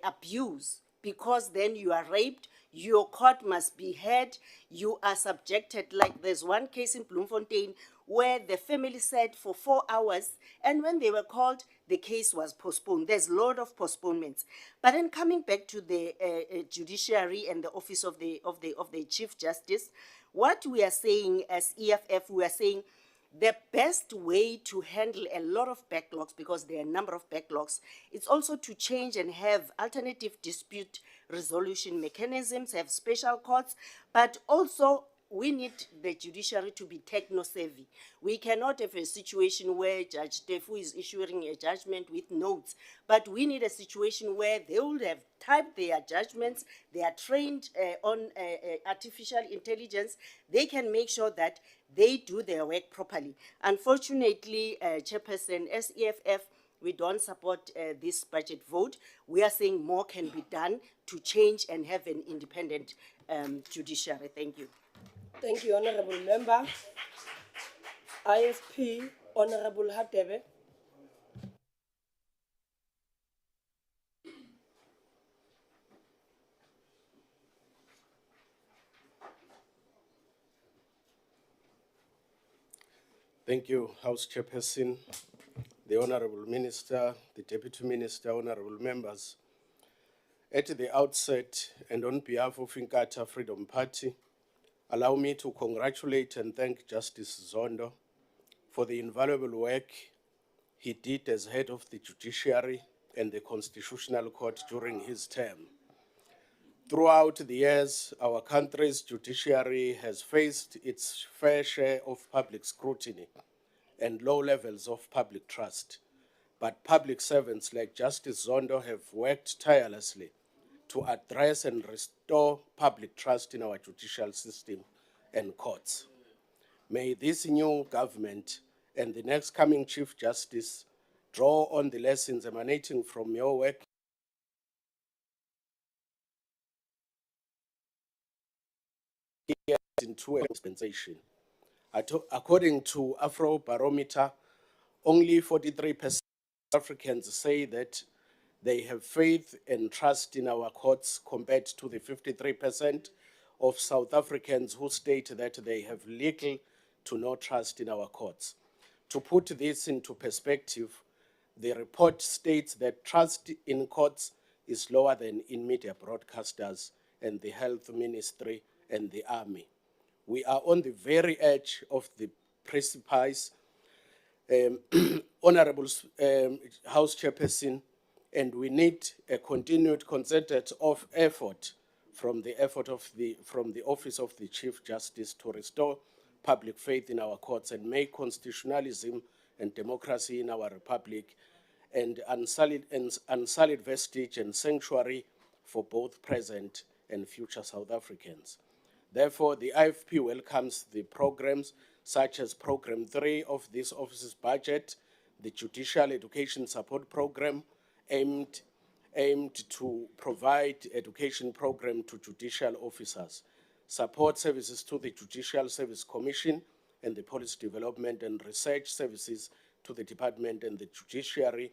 abuse, because then you are raped, your court must be heard, you are subjected. Like there's one case in Bloemfontein where the family sat for 4 hours, and when they were called, the case was postponed. There's a lot of postponements. But then coming back to the judiciary and the office of the Chief Justice, what we are saying as EFF, we are saying the best way to handle a lot of backlogs, because there are a number of backlogs, it's also to change and have alternative dispute resolution mechanisms, have special courts, but also we need the judiciary to be techno-savvy. We cannot have a situation where Judge Tefu is issuing a judgment with notes, but we need a situation where they will have typed their judgments, they are trained on artificial intelligence, they can make sure that they do their work properly. Unfortunately, Chairperson, as EFF, we don't support this budget vote. We are saying more can be done to change and have an independent judiciary. Thank you. Thank you, Honorable Member. IFP, Honorable Hadebe. Thank you, House Chairperson, the Honorable Minister, the Deputy Minister, Honorable Members. At the outset, and on behalf of Inkatha Freedom Party, allow me to congratulate and thank Justice Zondo for the invaluable work he did as head of the judiciary and the Constitutional Court during his term. Throughout the years, our country's judiciary has faced its fair share of public scrutiny and low levels of public trust. But public servants like Justice Zondo have worked tirelessly to address and restore public trust in our judicial system and courts. May this new government and the next coming Chief Justice draw on the lessons emanating from your work into a dispensation. According to Afrobarometer, only 43% of Africans say that they have faith and trust in our courts, compared to the 53% of South Africans who state that they have little to no trust in our courts. To put this into perspective, the report states that trust in courts is lower than in media broadcasters and the health ministry and the army. We are on the very edge of the precipice, Honorable House Chairperson, and we need a continued concerted effort from the Office of the Chief Justice to restore public faith in our courts and make constitutionalism and democracy in our republic and unsullied vestige and sanctuary for both present and future South Africans. Therefore, the IFP welcomes the programs such as Program 3 of this office's budget, the Judicial Education Support Program, aimed to provide education program to judicial officers, support services to the Judicial Service Commission, and the policy development and research services to the department and the judiciary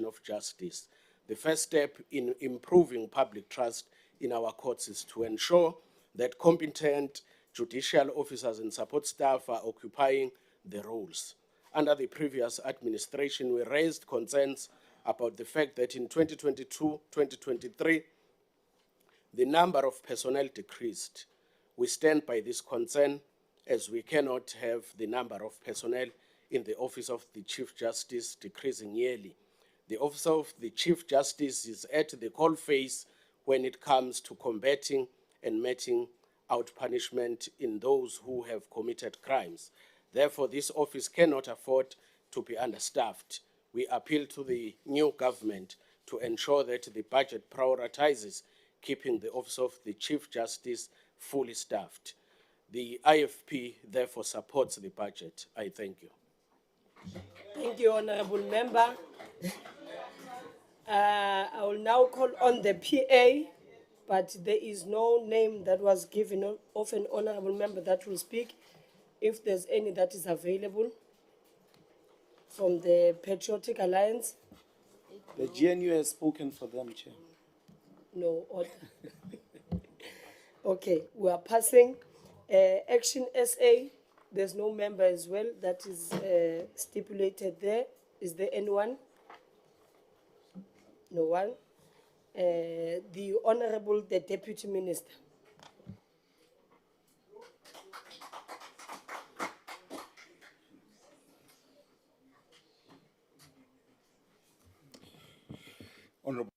of justice. The first step in improving public trust in our courts is to ensure that competent judicial officers and support staff are occupying the roles. Under the previous administration, we raised concerns about the fact that in 2022-2023, the number of personnel decreased. We stand by this concern, as we cannot have the number of personnel in the Office of the Chief Justice decreasing yearly. The Office of the Chief Justice is at the coalface when it comes to combating and meting out punishment in those who have committed crimes. Therefore, this office cannot afford to be understaffed. We appeal to the new government to ensure that the budget prioritizes keeping the Office of the Chief Justice fully staffed. The IFP therefore supports the budget. I thank you. Thank you, Honorable Member. I will now call on the PA, but there is no name that was given of an Honorable Member that will speak. If there's any that is available from the Patriotic Alliance, The GNU has spoken for them, Chair. no order. Okay, we are passing. Action SA, there's no member as well that is stipulated there. Is there anyone? No one. The Honorable, the Deputy Minister. Honourable,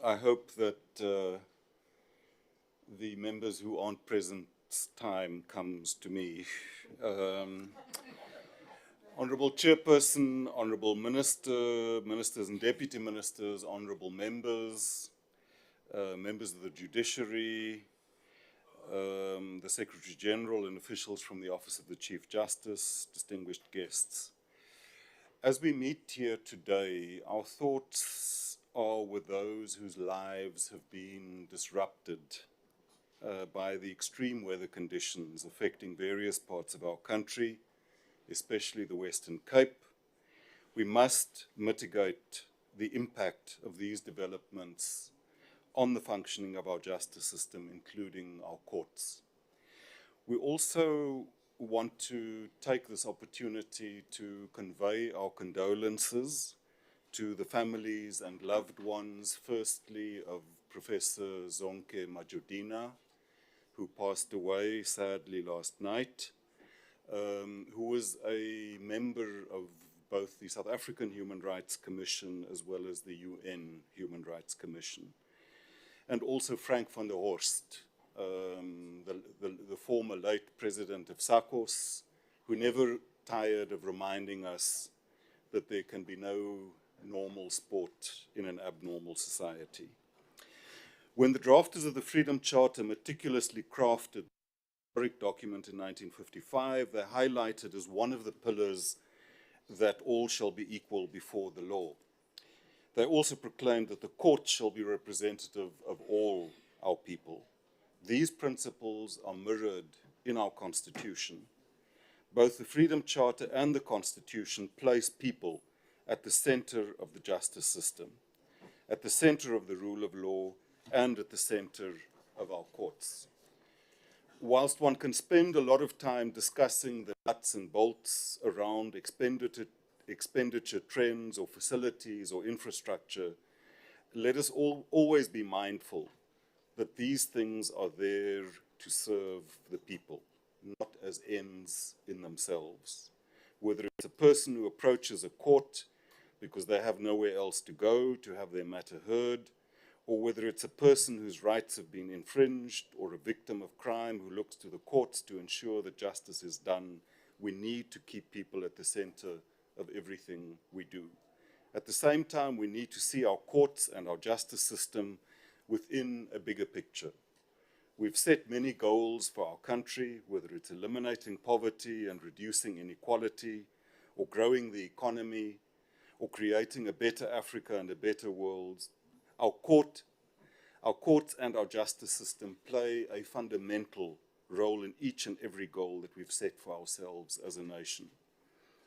I hope that the members who aren't present's time comes to me. Honourable Chairperson, Honourable Minister, Ministers and Deputy Ministers, Honourable Members, members of the Judiciary, the Secretary General and officials from the Office of the Chief Justice, distinguished guests. As we meet here today, our thoughts are with those whose lives have been disrupted by the extreme weather conditions affecting various parts of our country, especially the Western Cape. We must mitigate the impact of these developments on the functioning of our justice system, including our courts. We also want to take this opportunity to convey our condolences to the families and loved ones, firstly of Professor Zonke Majodina, who passed away sadly last night, who was a member of both the South African Human Rights Commission as well as the UN Human Rights Commission. And also Frank van der Horst, the former late president of SACOS, who never tired of reminding us that there can be no normal sport in an abnormal society. When the drafters of the Freedom Charter meticulously crafted the historic document in 1955, they highlighted as one of the pillars that all shall be equal before the law. They also proclaimed that the courts shall be representative of all our people. These principles are mirrored in our Constitution. Both the Freedom Charter and the Constitution place people at the center of the justice system, at the center of the rule of law, and at the center of our courts. Whilst one can spend a lot of time discussing the nuts and bolts around expenditure trends or facilities or infrastructure, let us always be mindful that these things are there to serve the people, not as ends in themselves. Whether it's a person who approaches a court because they have nowhere else to go to have their matter heard, or whether it's a person whose rights have been infringed or a victim of crime who looks to the courts to ensure that justice is done, we need to keep people at the center of everything we do. At the same time, we need to see our courts and our justice system within a bigger picture. We've set many goals for our country, whether it's eliminating poverty and reducing inequality, or growing the economy, or creating a better Africa and a better world. Our courts and our justice system play a fundamental role in each and every goal that we've set for ourselves as a nation.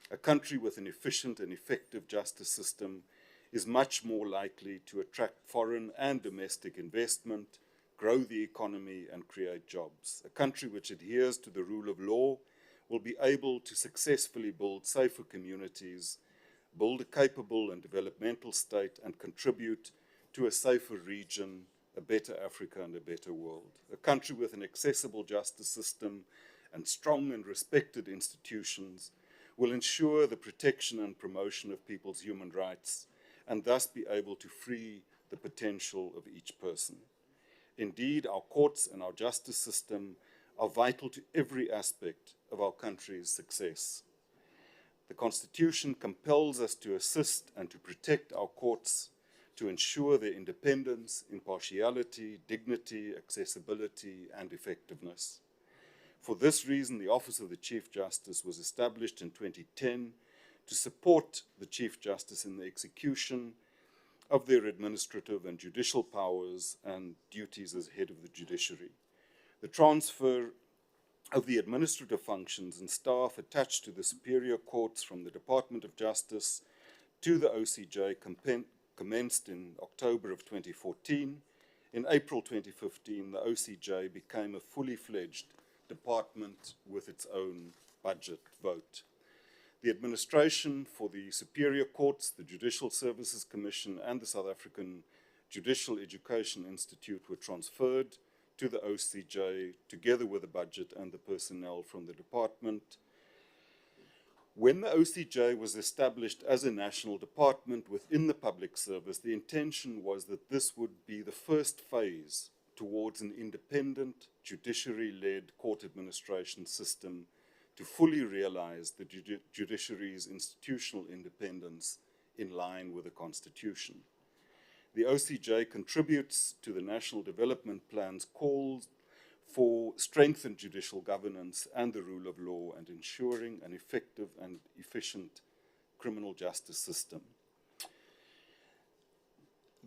A country with an efficient and effective justice system is much more likely to attract foreign and domestic investment, grow the economy, and create jobs. A country which adheres to the rule of law will be able to successfully build safer communities, build a capable and developmental state, and contribute to a safer region, a better Africa, and a better world. A country with an accessible justice system and strong and respected institutions will ensure the protection and promotion of people's human rights and thus be able to free the potential of each person. Indeed, our courts and our justice system are vital to every aspect of our country's success. The Constitution compels us to assist and to protect our courts, to ensure their independence, impartiality, dignity, accessibility, and effectiveness. For this reason, the Office of the Chief Justice was established in 2010 to support the Chief Justice in the execution of their administrative and judicial powers and duties as head of the judiciary. The transfer of the administrative functions and staff attached to the superior courts from the Department of Justice to the OCJ commenced in October of 2014. In April 2015, the OCJ became a fully fledged department with its own budget vote. The administration for the superior courts, the Judicial Services Commission, and the South African Judicial Education Institute were transferred to the OCJ together with the budget and the personnel from the department. When the OCJ was established as a national department within the public service, the intention was that this would be the first phase towards an independent, judiciary-led court administration system to fully realize the judiciary's institutional independence in line with the Constitution. The OCJ contributes to the National Development Plan's calls for strengthened judicial governance and the rule of law and ensuring an effective and efficient criminal justice system.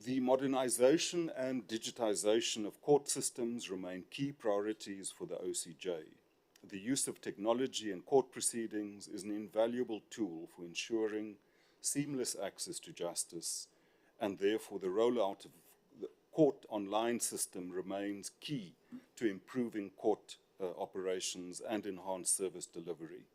The modernization and digitization of court systems remain key priorities for the OCJ. The use of technology in court proceedings is an invaluable tool for ensuring seamless access to justice, and therefore the rollout of the court online system remains key to improving court operations and enhanced service delivery.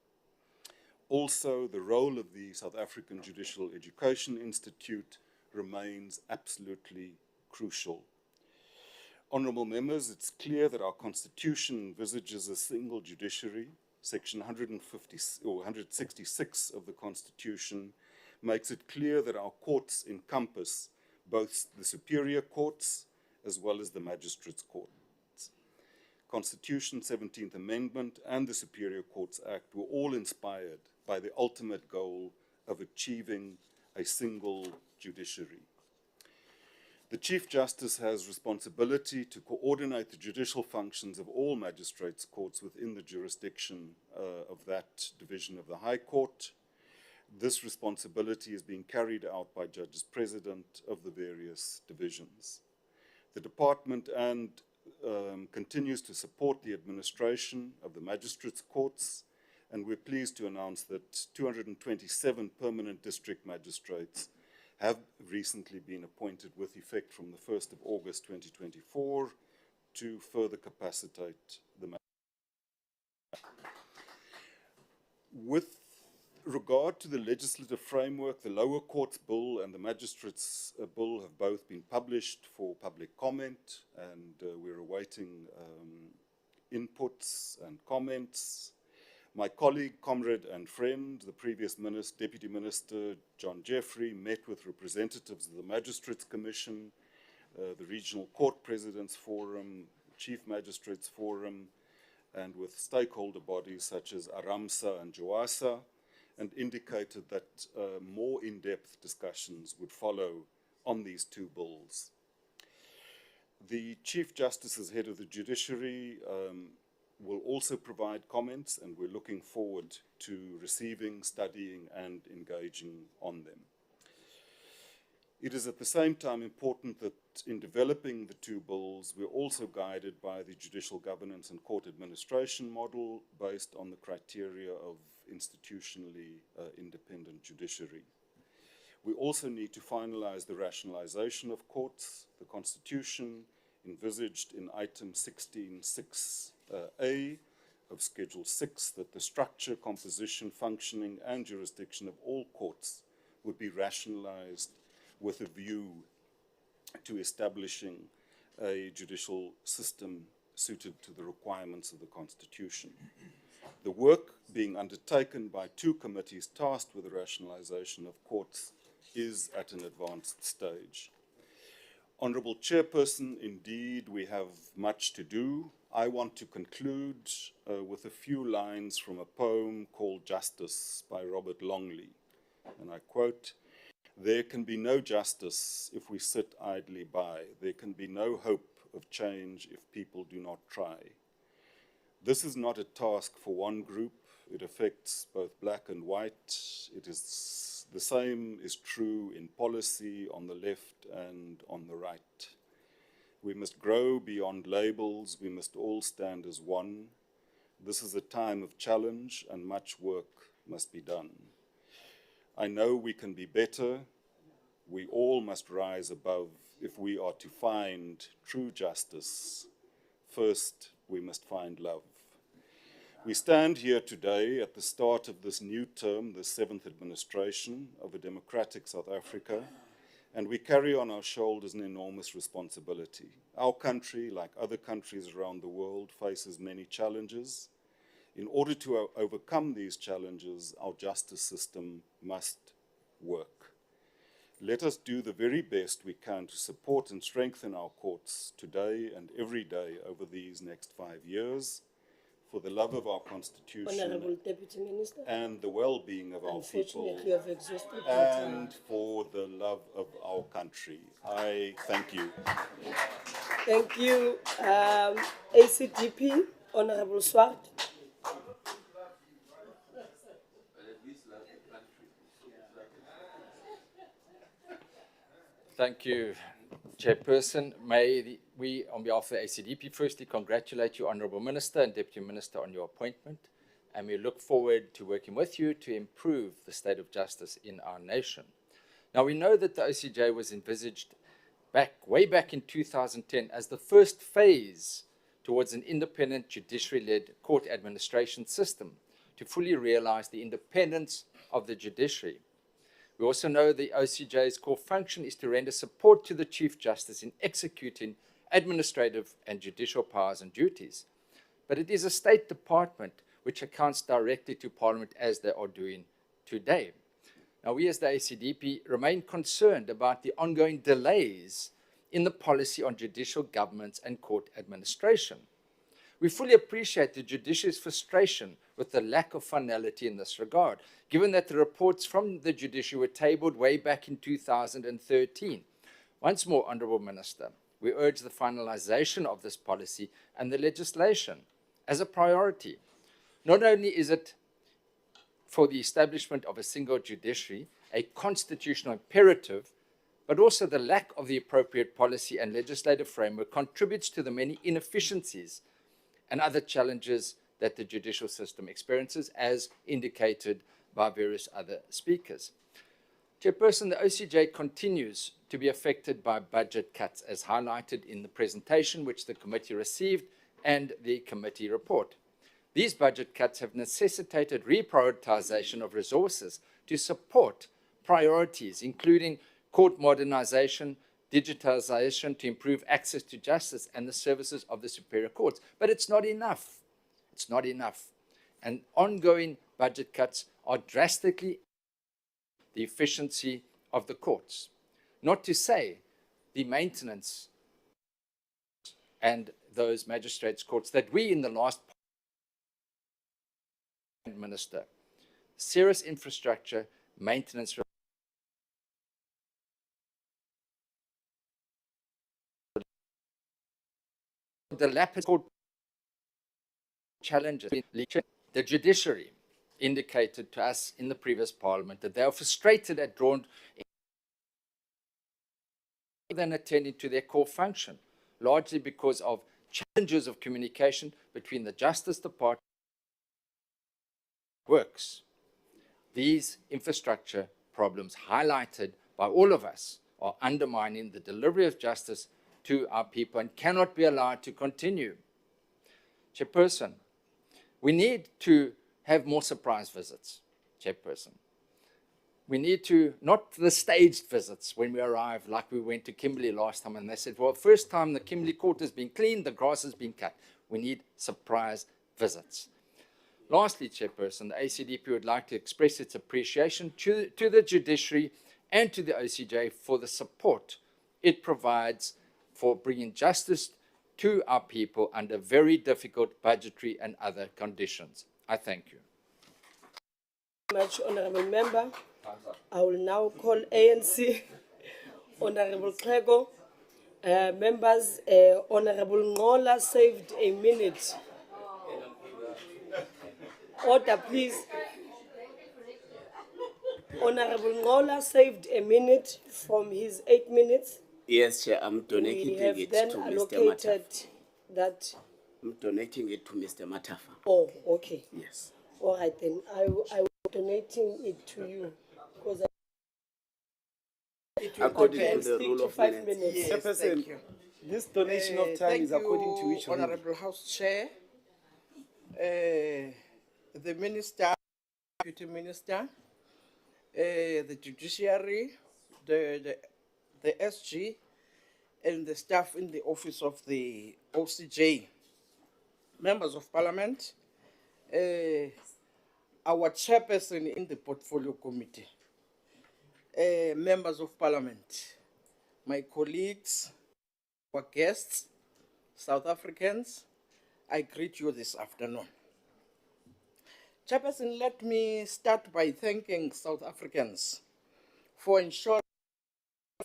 Also, the role of the South African Judicial Education Institute remains absolutely crucial. Honourable members, it's clear that our Constitution envisages a single judiciary, Section 150 or 166 of the Constitution makes it clear that our courts encompass both the superior courts as well as the magistrates' courts. Constitution 17th Amendment and the Superior Courts Act were all inspired by the ultimate goal of achieving a single judiciary. The Chief Justice has responsibility to coordinate the judicial functions of all magistrates' courts within the jurisdiction of that division of the High Court. This responsibility is being carried out by judges president of the various divisions. The department continues to support the administration of the magistrates' courts, and we're pleased to announce that 227 permanent district magistrates have recently been appointed with effect from the 1st of August 2024 to further capacitate the magistrates. With regard to the legislative framework, the lower courts bill and the magistrates bill have both been published for public comment, and we're awaiting inputs and comments. My colleague, comrade and friend, the previous Deputy Minister John Jeffrey, met with representatives of the Magistrates Commission, the Regional Court Presidents Forum, Chief Magistrates Forum, and with stakeholder bodies such as ARAMSA and JOASA, and indicated that more in-depth discussions would follow on these two bills. The Chief Justice as head of the judiciary will also provide comments, and we're looking forward to receiving, studying, and engaging on them. It is at the same time important that in developing the two bills, we're also guided by the judicial governance and court administration model based on the criteria of institutionally independent judiciary. We also need to finalize the rationalization of courts. The Constitution envisaged in item 16.6a of Schedule 6 that the structure, composition, functioning, and jurisdiction of all courts would be rationalized with a view to establishing a judicial system suited to the requirements of the Constitution. The work being undertaken by two committees tasked with the rationalization of courts is at an advanced stage. Honourable Chairperson, indeed, we have much to do. I want to conclude with a few lines from a poem called Justice by Robert Longley, and I quote, "There can be no justice if we sit idly by. There can be no hope of change if people do not try. This is not a task for one group. It affects both black and white. The same is true in policy on the left and on the right. We must grow beyond labels. We must all stand as one. This is a time of challenge, and much work must be done. I know we can be better. We all must rise above if we are to find true justice. First, we must find love." We stand here today at the start of this new term, the 7th administration of a democratic South Africa, and we carry on our shoulders an enormous responsibility. Our country, like other countries around the world, faces many challenges. In order to overcome these challenges, our justice system must work. Let us do the very best we can to support and strengthen our courts today and every day over these next 5 years, for the love of our Constitution Honourable Deputy Minister, and the well-being of our people, unfortunately, you have exhausted your and time. for the love of our country. I thank you. Thank you. ACDP, Honourable Swart. Thank you, Chairperson. May we, on behalf of the ACDP, firstly congratulate you, Honourable Minister and Deputy Minister, on your appointment, and we look forward to working with you to improve the state of justice in our nation. Now, we know that the OCJ was envisaged way back in 2010 as the first phase towards an independent judiciary-led court administration system to fully realize the independence of the judiciary. We also know the OCJ's core function is to render support to the Chief Justice in executing administrative and judicial powers and duties. But it is a state department which accounts directly to Parliament as they are doing today. Now, we as the ACDP remain concerned about the ongoing delays in the policy on judicial governance and court administration. We fully appreciate the judiciary's frustration with the lack of finality in this regard, given that the reports from the judiciary were tabled way back in 2013. Once more, Honourable Minister, we urge the finalisation of this policy and the legislation as a priority. Not only is it for the establishment of a single judiciary a constitutional imperative, but also the lack of the appropriate policy and legislative framework contributes to the many inefficiencies and other challenges that the judicial system experiences, as indicated by various other speakers. Chairperson, the OCJ continues to be affected by budget cuts, as highlighted in the presentation which the committee received and the committee report. These budget cuts have necessitated reprioritization of resources to support priorities, including court modernization, digitization to improve access to justice and the services of the superior courts. But it's not enough. It's not enough. And ongoing budget cuts are drastically the efficiency of the courts. Not to say the maintenance and those magistrates' courts that we in the last minister, serious infrastructure, maintenance, the lapid challenges. The judiciary indicated to us in the previous parliament that they are frustrated at drawn than attending to their core function, largely because of challenges of communication between the Justice Department and works. These infrastructure problems highlighted by all of us are undermining the delivery of justice to our people and cannot be allowed to continue. Chairperson, we need to have more surprise visits, Chairperson. We need to, not the staged visits when we arrive, like we went to Kimberley last time, and they said, well, first time the Kimberley court has been cleaned, the grass has been cut. We need surprise visits. Lastly, Chairperson, the ACDP would like to express its appreciation to the judiciary and to the OCJ for the support it provides for bringing justice to our people under very difficult budgetary and other conditions. I thank you. Much, Honourable Member. I will now call ANC, Honourable Xhego. Members, Honourable Ngola saved a minute. Order, please. Honourable Ngola saved a minute from his 8 minutes. Yes, Chair, I'm donating We have it then to Mr. allocated Matafa. that. I'm donating it to Mr. Matafa. Oh, okay. Yes. All right, then I will donating it to you because According I to can the stick rule to of 5 minutes. minutes. Yes, thank you. This donation of time Thank is according to you, which rule? Honorable House Chair, the Minister, Deputy Minister, the Judiciary, the SG, and the staff in the office of the OCJ, members of Parliament, our chairperson in the Portfolio Committee, members of Parliament, my colleagues, our guests, South Africans, I greet you this afternoon. Chairperson, let me start by thanking South Africans for ensuring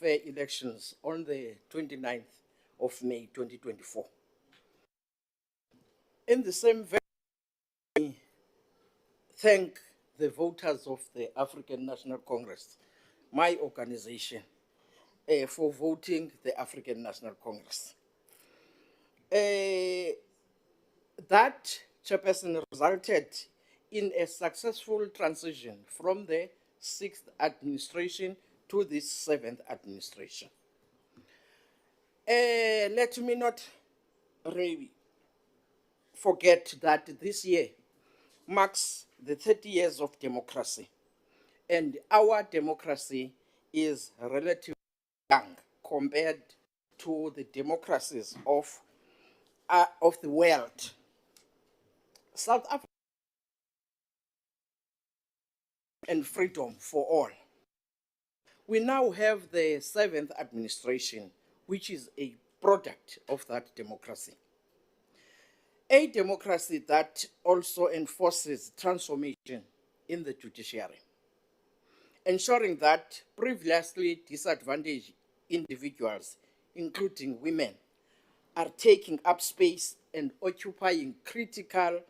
fair elections on the 29th of May 2024. In the same vein, thank the voters of the African National Congress, my organization, for voting the African National Congress. That, Chairperson, resulted in a successful transition from the 6th administration to this 7th administration. Let me not really forget that this year marks the 30 years of democracy, and our democracy is relatively young compared to the democracies of the world. South Africa and freedom for all. We now have the 7th administration, which is a product of that democracy. A democracy that also enforces transformation in the judiciary, ensuring that previously disadvantaged individuals, including women, are taking up space and occupying critical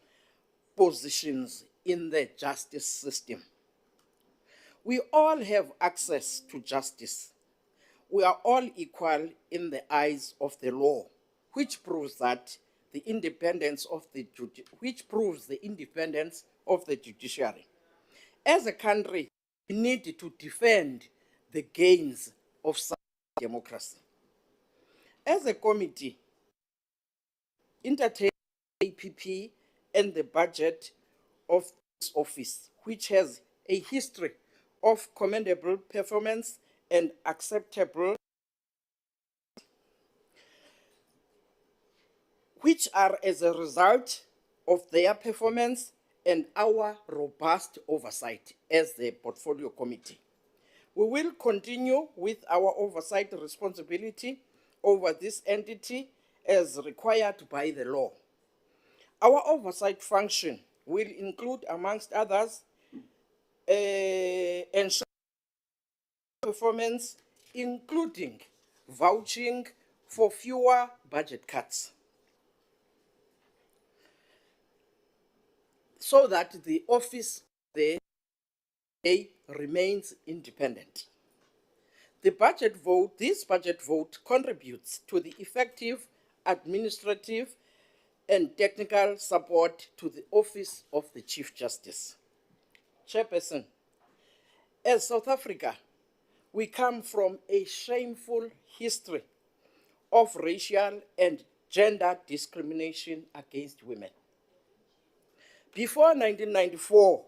positions in the justice system. We all have access to justice. We are all equal in the eyes of the law, which proves that the independence of the judiciary. As a country, we need to defend the gains of such democracy. As a committee, entertain APP and the budget of this office, which has a history of commendable performance and acceptable, which are as a result of their performance and our robust oversight as the portfolio committee. We will continue with our oversight responsibility over this entity as required by the law. Our oversight function will include, amongst others, ensure performance, including vouching for fewer budget cuts, so that the office remains independent. This budget vote contributes to the effective administrative and technical support to the Office of the Chief Justice. Chairperson, as South Africa, we come from a shameful history of racial and gender discrimination against women. Before 1994,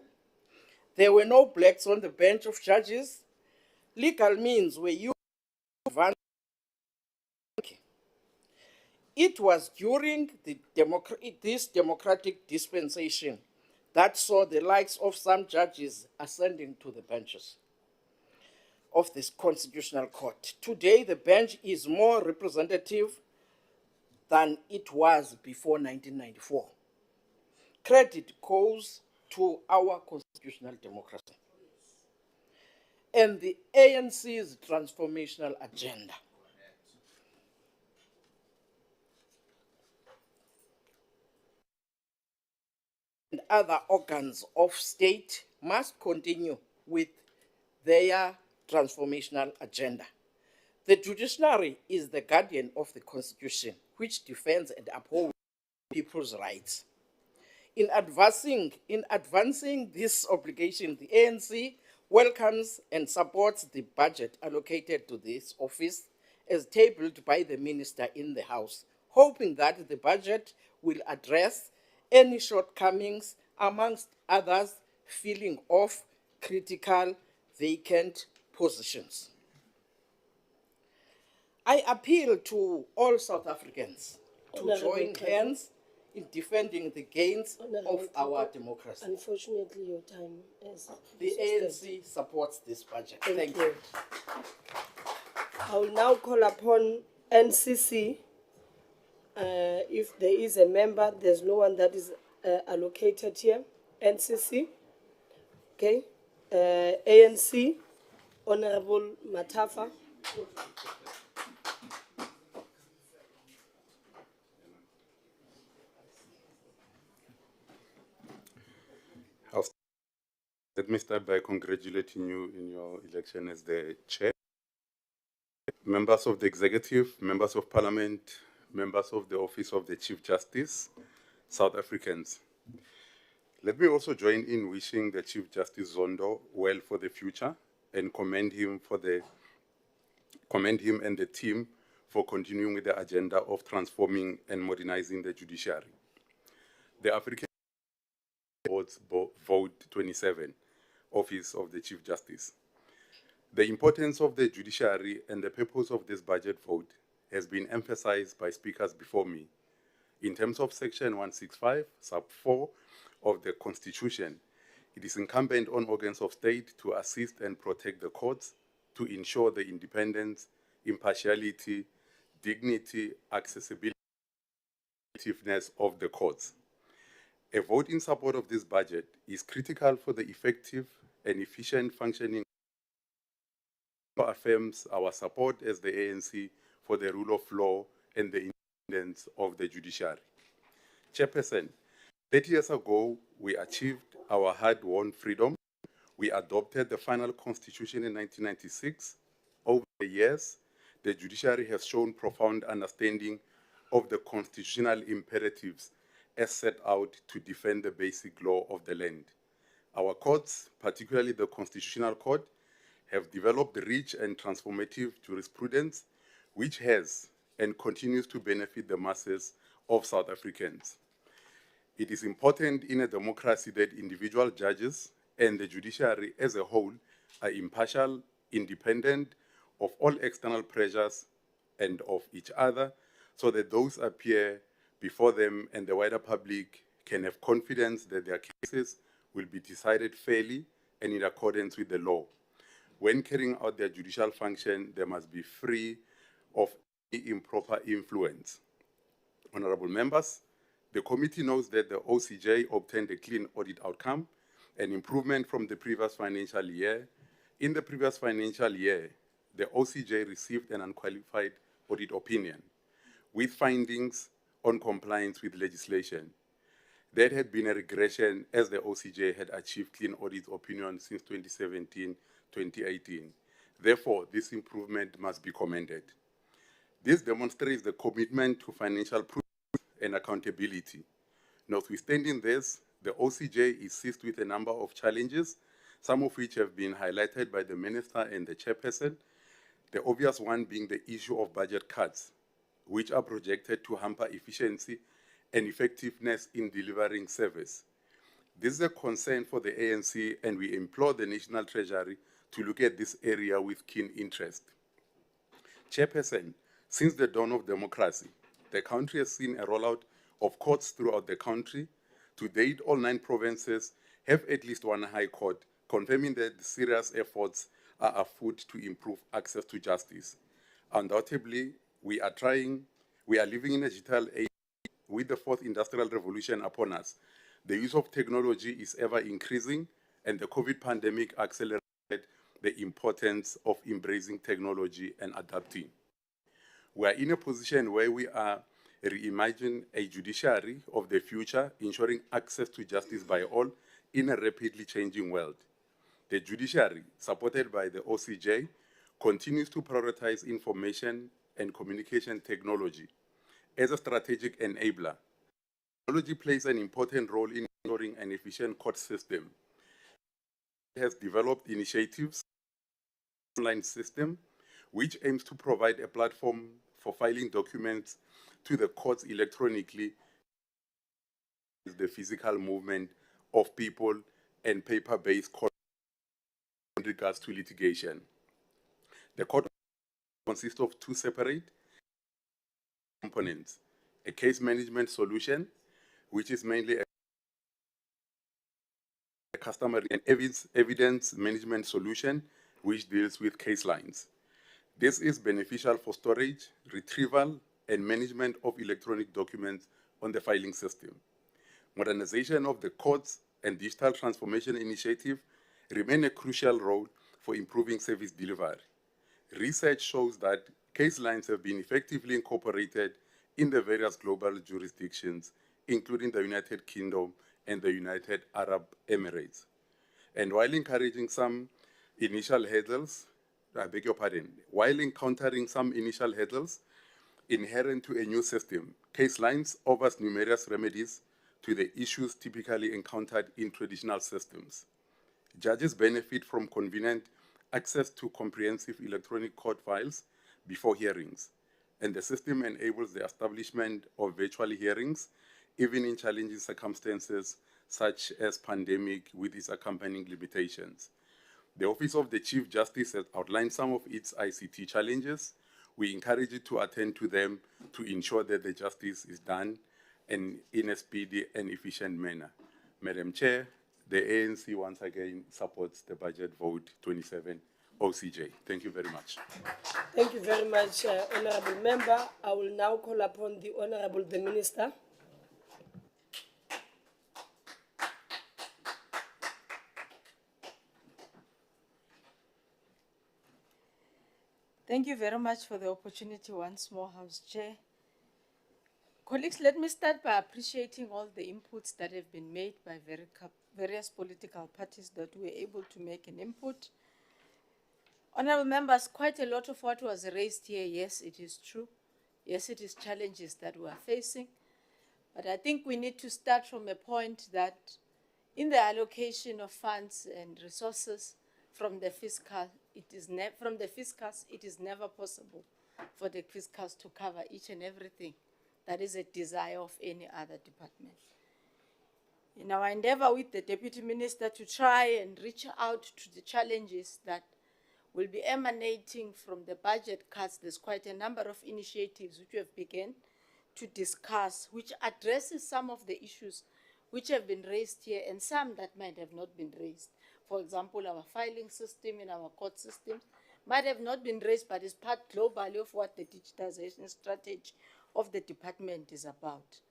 there were no blacks on the bench of judges. Legal means were used to advance. It was during this democratic dispensation that saw the likes of some judges ascending to the benches of this constitutional court. Today, the bench is more representative than it was before 1994. Credit goes to our constitutional democracy and the ANC's transformational agenda. And other organs of state must continue with their transformational agenda. The judiciary is the guardian of the Constitution, which defends and upholds people's rights. In advancing this obligation, the ANC welcomes and supports the budget allocated to this office as tabled by the minister in the House, hoping that the budget will address any shortcomings, amongst others, filling of critical vacant positions. I appeal to all South Africans to join hands in defending the gains of our democracy. Unfortunately, your time is The ANC supports this budget. Thank you. I will now call upon NCC. If there is a member, there's no one that is allocated here. NCC. Okay. ANC. Honorable Matafa. Let me start by congratulating you in your election as the chair. Members of the executive, members of parliament, members of the Office of the Chief Justice, South Africans. Let me also join in wishing the Chief Justice Zondo well for the future and commend him and the team for continuing with the agenda of transforming and modernizing the judiciary. The African Board's Vote 27, Office of the Chief Justice. The importance of the judiciary and the purpose of this budget vote has been emphasized by speakers before me. In terms of Section 165, Sub 4 of the Constitution, It is incumbent on organs of state to assist and protect the courts, to ensure the independence, impartiality, dignity, accessibility, and effectiveness of the courts. A vote in support of this budget is critical for the effective and efficient functioning. Affirms our support as the ANC for the rule of law and the independence of the judiciary. Chairperson, 30 years ago, we achieved our hard-won freedom. We adopted the final constitution in 1996. Over the years, the judiciary has shown profound understanding of the constitutional imperatives as set out to defend the basic law of the land. Our courts, particularly the Constitutional Court, have developed rich and transformative jurisprudence, which has and continues to benefit the masses of South Africans. It is important in a democracy that individual judges and the judiciary as a whole are impartial, independent of all external pressures and of each other, so that those appear before them and the wider public can have confidence that their cases will be decided fairly and in accordance with the law. When carrying out their judicial function, they must be free of any improper influence. Honorable members, the committee knows that the OCJ obtained a clean audit outcome, an improvement from the previous financial year. In the previous financial year, the OCJ received an unqualified audit opinion with findings on compliance with legislation. That had been a regression as the OCJ had achieved clean audit opinion since 2017-2018. Therefore, this improvement must be commended. This demonstrates the commitment to financial prudence and accountability. Notwithstanding this, the OCJ is seized with a number of challenges, some of which have been highlighted by the Minister and the Chairperson, the obvious one being the issue of budget cuts, which are projected to hamper efficiency and effectiveness in delivering service. This is a concern for the ANC, and we implore the National Treasury to look at this area with keen interest. Chairperson, since the dawn of democracy, the country has seen a rollout of courts throughout the country. To date, all 9 provinces have at least one high court, confirming that serious efforts are afoot to improve access to justice. Undoubtedly, we are living in a digital age with the 4th industrial revolution upon us. The use of technology is ever increasing, and the COVID pandemic accelerated the importance of embracing technology and adapting. We are in a position where we are reimagining a judiciary of the future, ensuring access to justice by all in a rapidly changing world. The judiciary, supported by the OCJ, continues to prioritize information and communication technology as a strategic enabler. Technology plays an important role in ensuring an efficient court system. It has developed initiatives, online system, which aims to provide a platform for filing documents to the courts electronically, the physical movement of people and paper-based court in regards to litigation. The court consists of 2 separate components: a case management solution, which is mainly a customary and evidence management solution, which deals with case lines. This is beneficial for storage, retrieval, and management of electronic documents on the filing system. Modernization of the courts and digital transformation initiative remain a crucial role for improving service delivery. Research shows that case lines have been effectively incorporated in the various global jurisdictions, including the United Kingdom and the United Arab Emirates. And while encountering some initial hurdles inherent to a new system, case lines offers numerous remedies to the issues typically encountered in traditional systems. Judges benefit from convenient access to comprehensive electronic court files before hearings, and the system enables the establishment of virtual hearings, even in challenging circumstances such as pandemic with its accompanying limitations. The Office of the Chief Justice has outlined some of its ICT challenges. We encourage it to attend to them to ensure that the justice is done in a speedy and efficient manner. Madam Chair, The ANC once again supports the budget vote 27 OCJ. Thank you very much. Thank you very much, Honorable Member. I will now call upon the Honorable the Minister. Thank you very much for the opportunity once more, House Chair. Colleagues, let me start by appreciating all the inputs that have been made by various political parties that were able to make an input. Honourable members, quite a lot of what was raised here, yes, it is true. Yes, it is challenges that we are facing. But I think we need to start from a point that in the allocation of funds and resources from the fiscal, it is never possible for the fiscals to cover each and everything that is a desire of any other department. In our endeavor with the Deputy Minister to try and reach out to the challenges that will be emanating from the budget cuts, there's quite a number of initiatives which we have begun to discuss, which addresses some of the issues which have been raised here and some that might have not been raised. For example, our filing system and our court systems might have not been raised, but is part globally of what the digitization strategy of the department is about.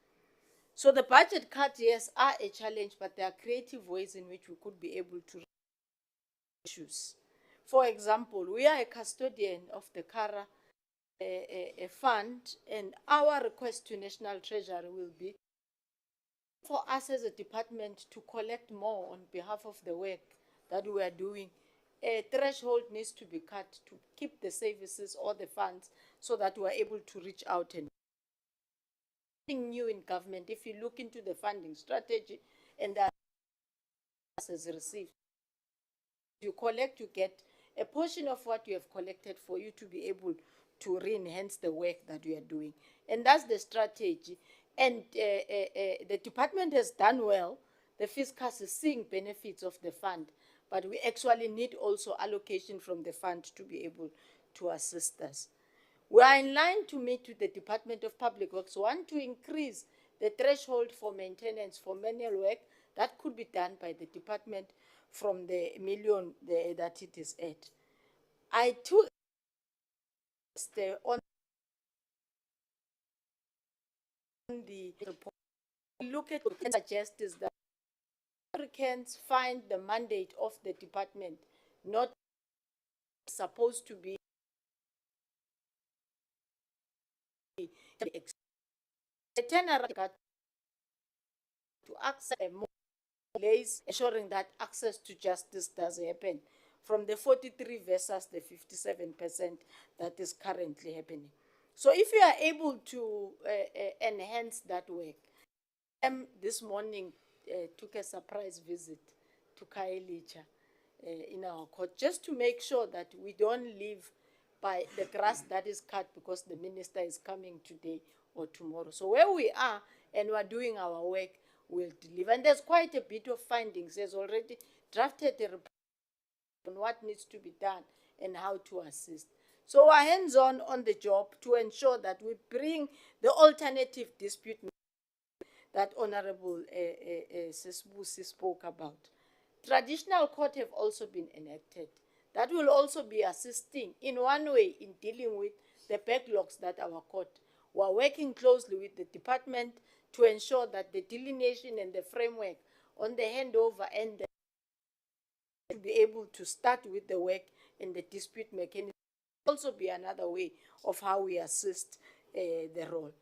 So the budget cuts, yes, are a challenge, but there are creative ways in which we could be able to issues. For example, we are a custodian of the CARA fund, and our request to National Treasury will be for us as a department to collect more on behalf of the work that we are doing. A threshold needs to be cut to keep the services or the funds so that we are able to reach out and something new in government. If you look into the funding strategy and that has received, you collect, you get a portion of what you have collected for you to be able to re-enhance the work that you are doing. And that's the strategy. And the department has done well. The fiscus is seeing benefits of the fund, but we actually need also allocation from the fund to be able to assist us. We are in line to meet with the Department of Public Works, want to increase the threshold for maintenance for manual work. That could be done by the department from the million that it is at. I took on the report, look at what suggest is that Africans find the mandate of the department not supposed to be a turnaround to access more delays, ensuring that access to justice does happen from the 43 versus the 57% that is currently happening. So if you are able to enhance that work, this morning took a surprise visit to Kaelicha in our court, just to make sure that we don't live by the grass that is cut because the minister is coming today or tomorrow. So where we are and we are doing our work, we'll deliver. And there's quite a bit of findings. There's already drafted a report on what needs to be done and how to assist. So we're hands-on on the job to ensure that we bring the alternative dispute that Honorable Sisbusi spoke about. Traditional court have also been enacted. That will also be assisting in one way in dealing with the backlogs that our court. We are working closely with the department to ensure that the delineation and the framework on the handover and to be able to start with the work and the dispute mechanism will also be another way of how we assist the role.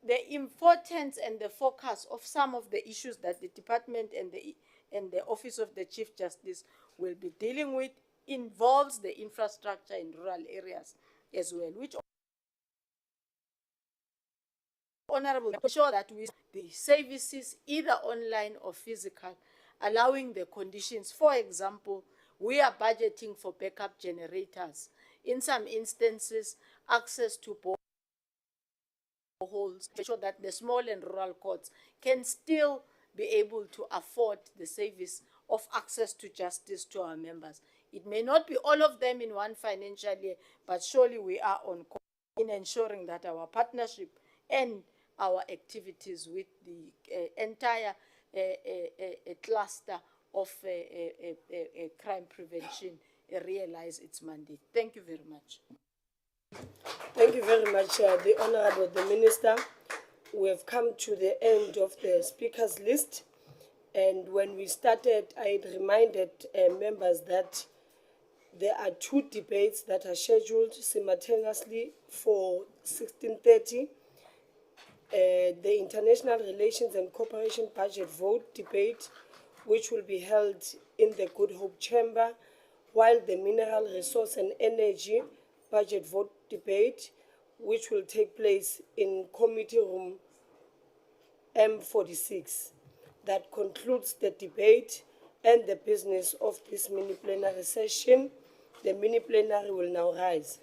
The importance and the focus of some of the issues that the department and the Office of the Chief Justice will be dealing with involves the infrastructure in rural areas as well, which Honorable ensure that we the services either online or physical, allowing the conditions. For example, we are budgeting for backup generators. In some instances, access to holes to ensure that the small and rural courts can still be able to afford the service of access to justice to our members. It may not be all of them in one financial year, but surely we are on course in ensuring that our partnership and our activities with the entire a cluster of crime prevention realize its mandate. Thank you very much. Thank you very much, the Honorable the Minister. We have come to the end of the speakers list. And when we started, I had reminded members that there are two debates that are scheduled simultaneously for 16:30. The International Relations and Cooperation Budget Vote debate, which will be held in the Good Hope Chamber, while the Mineral Resource and Energy Budget Vote debate, which will take place in Committee Room M46. That concludes the debate and the business of this mini plenary session. The mini plenary will now rise.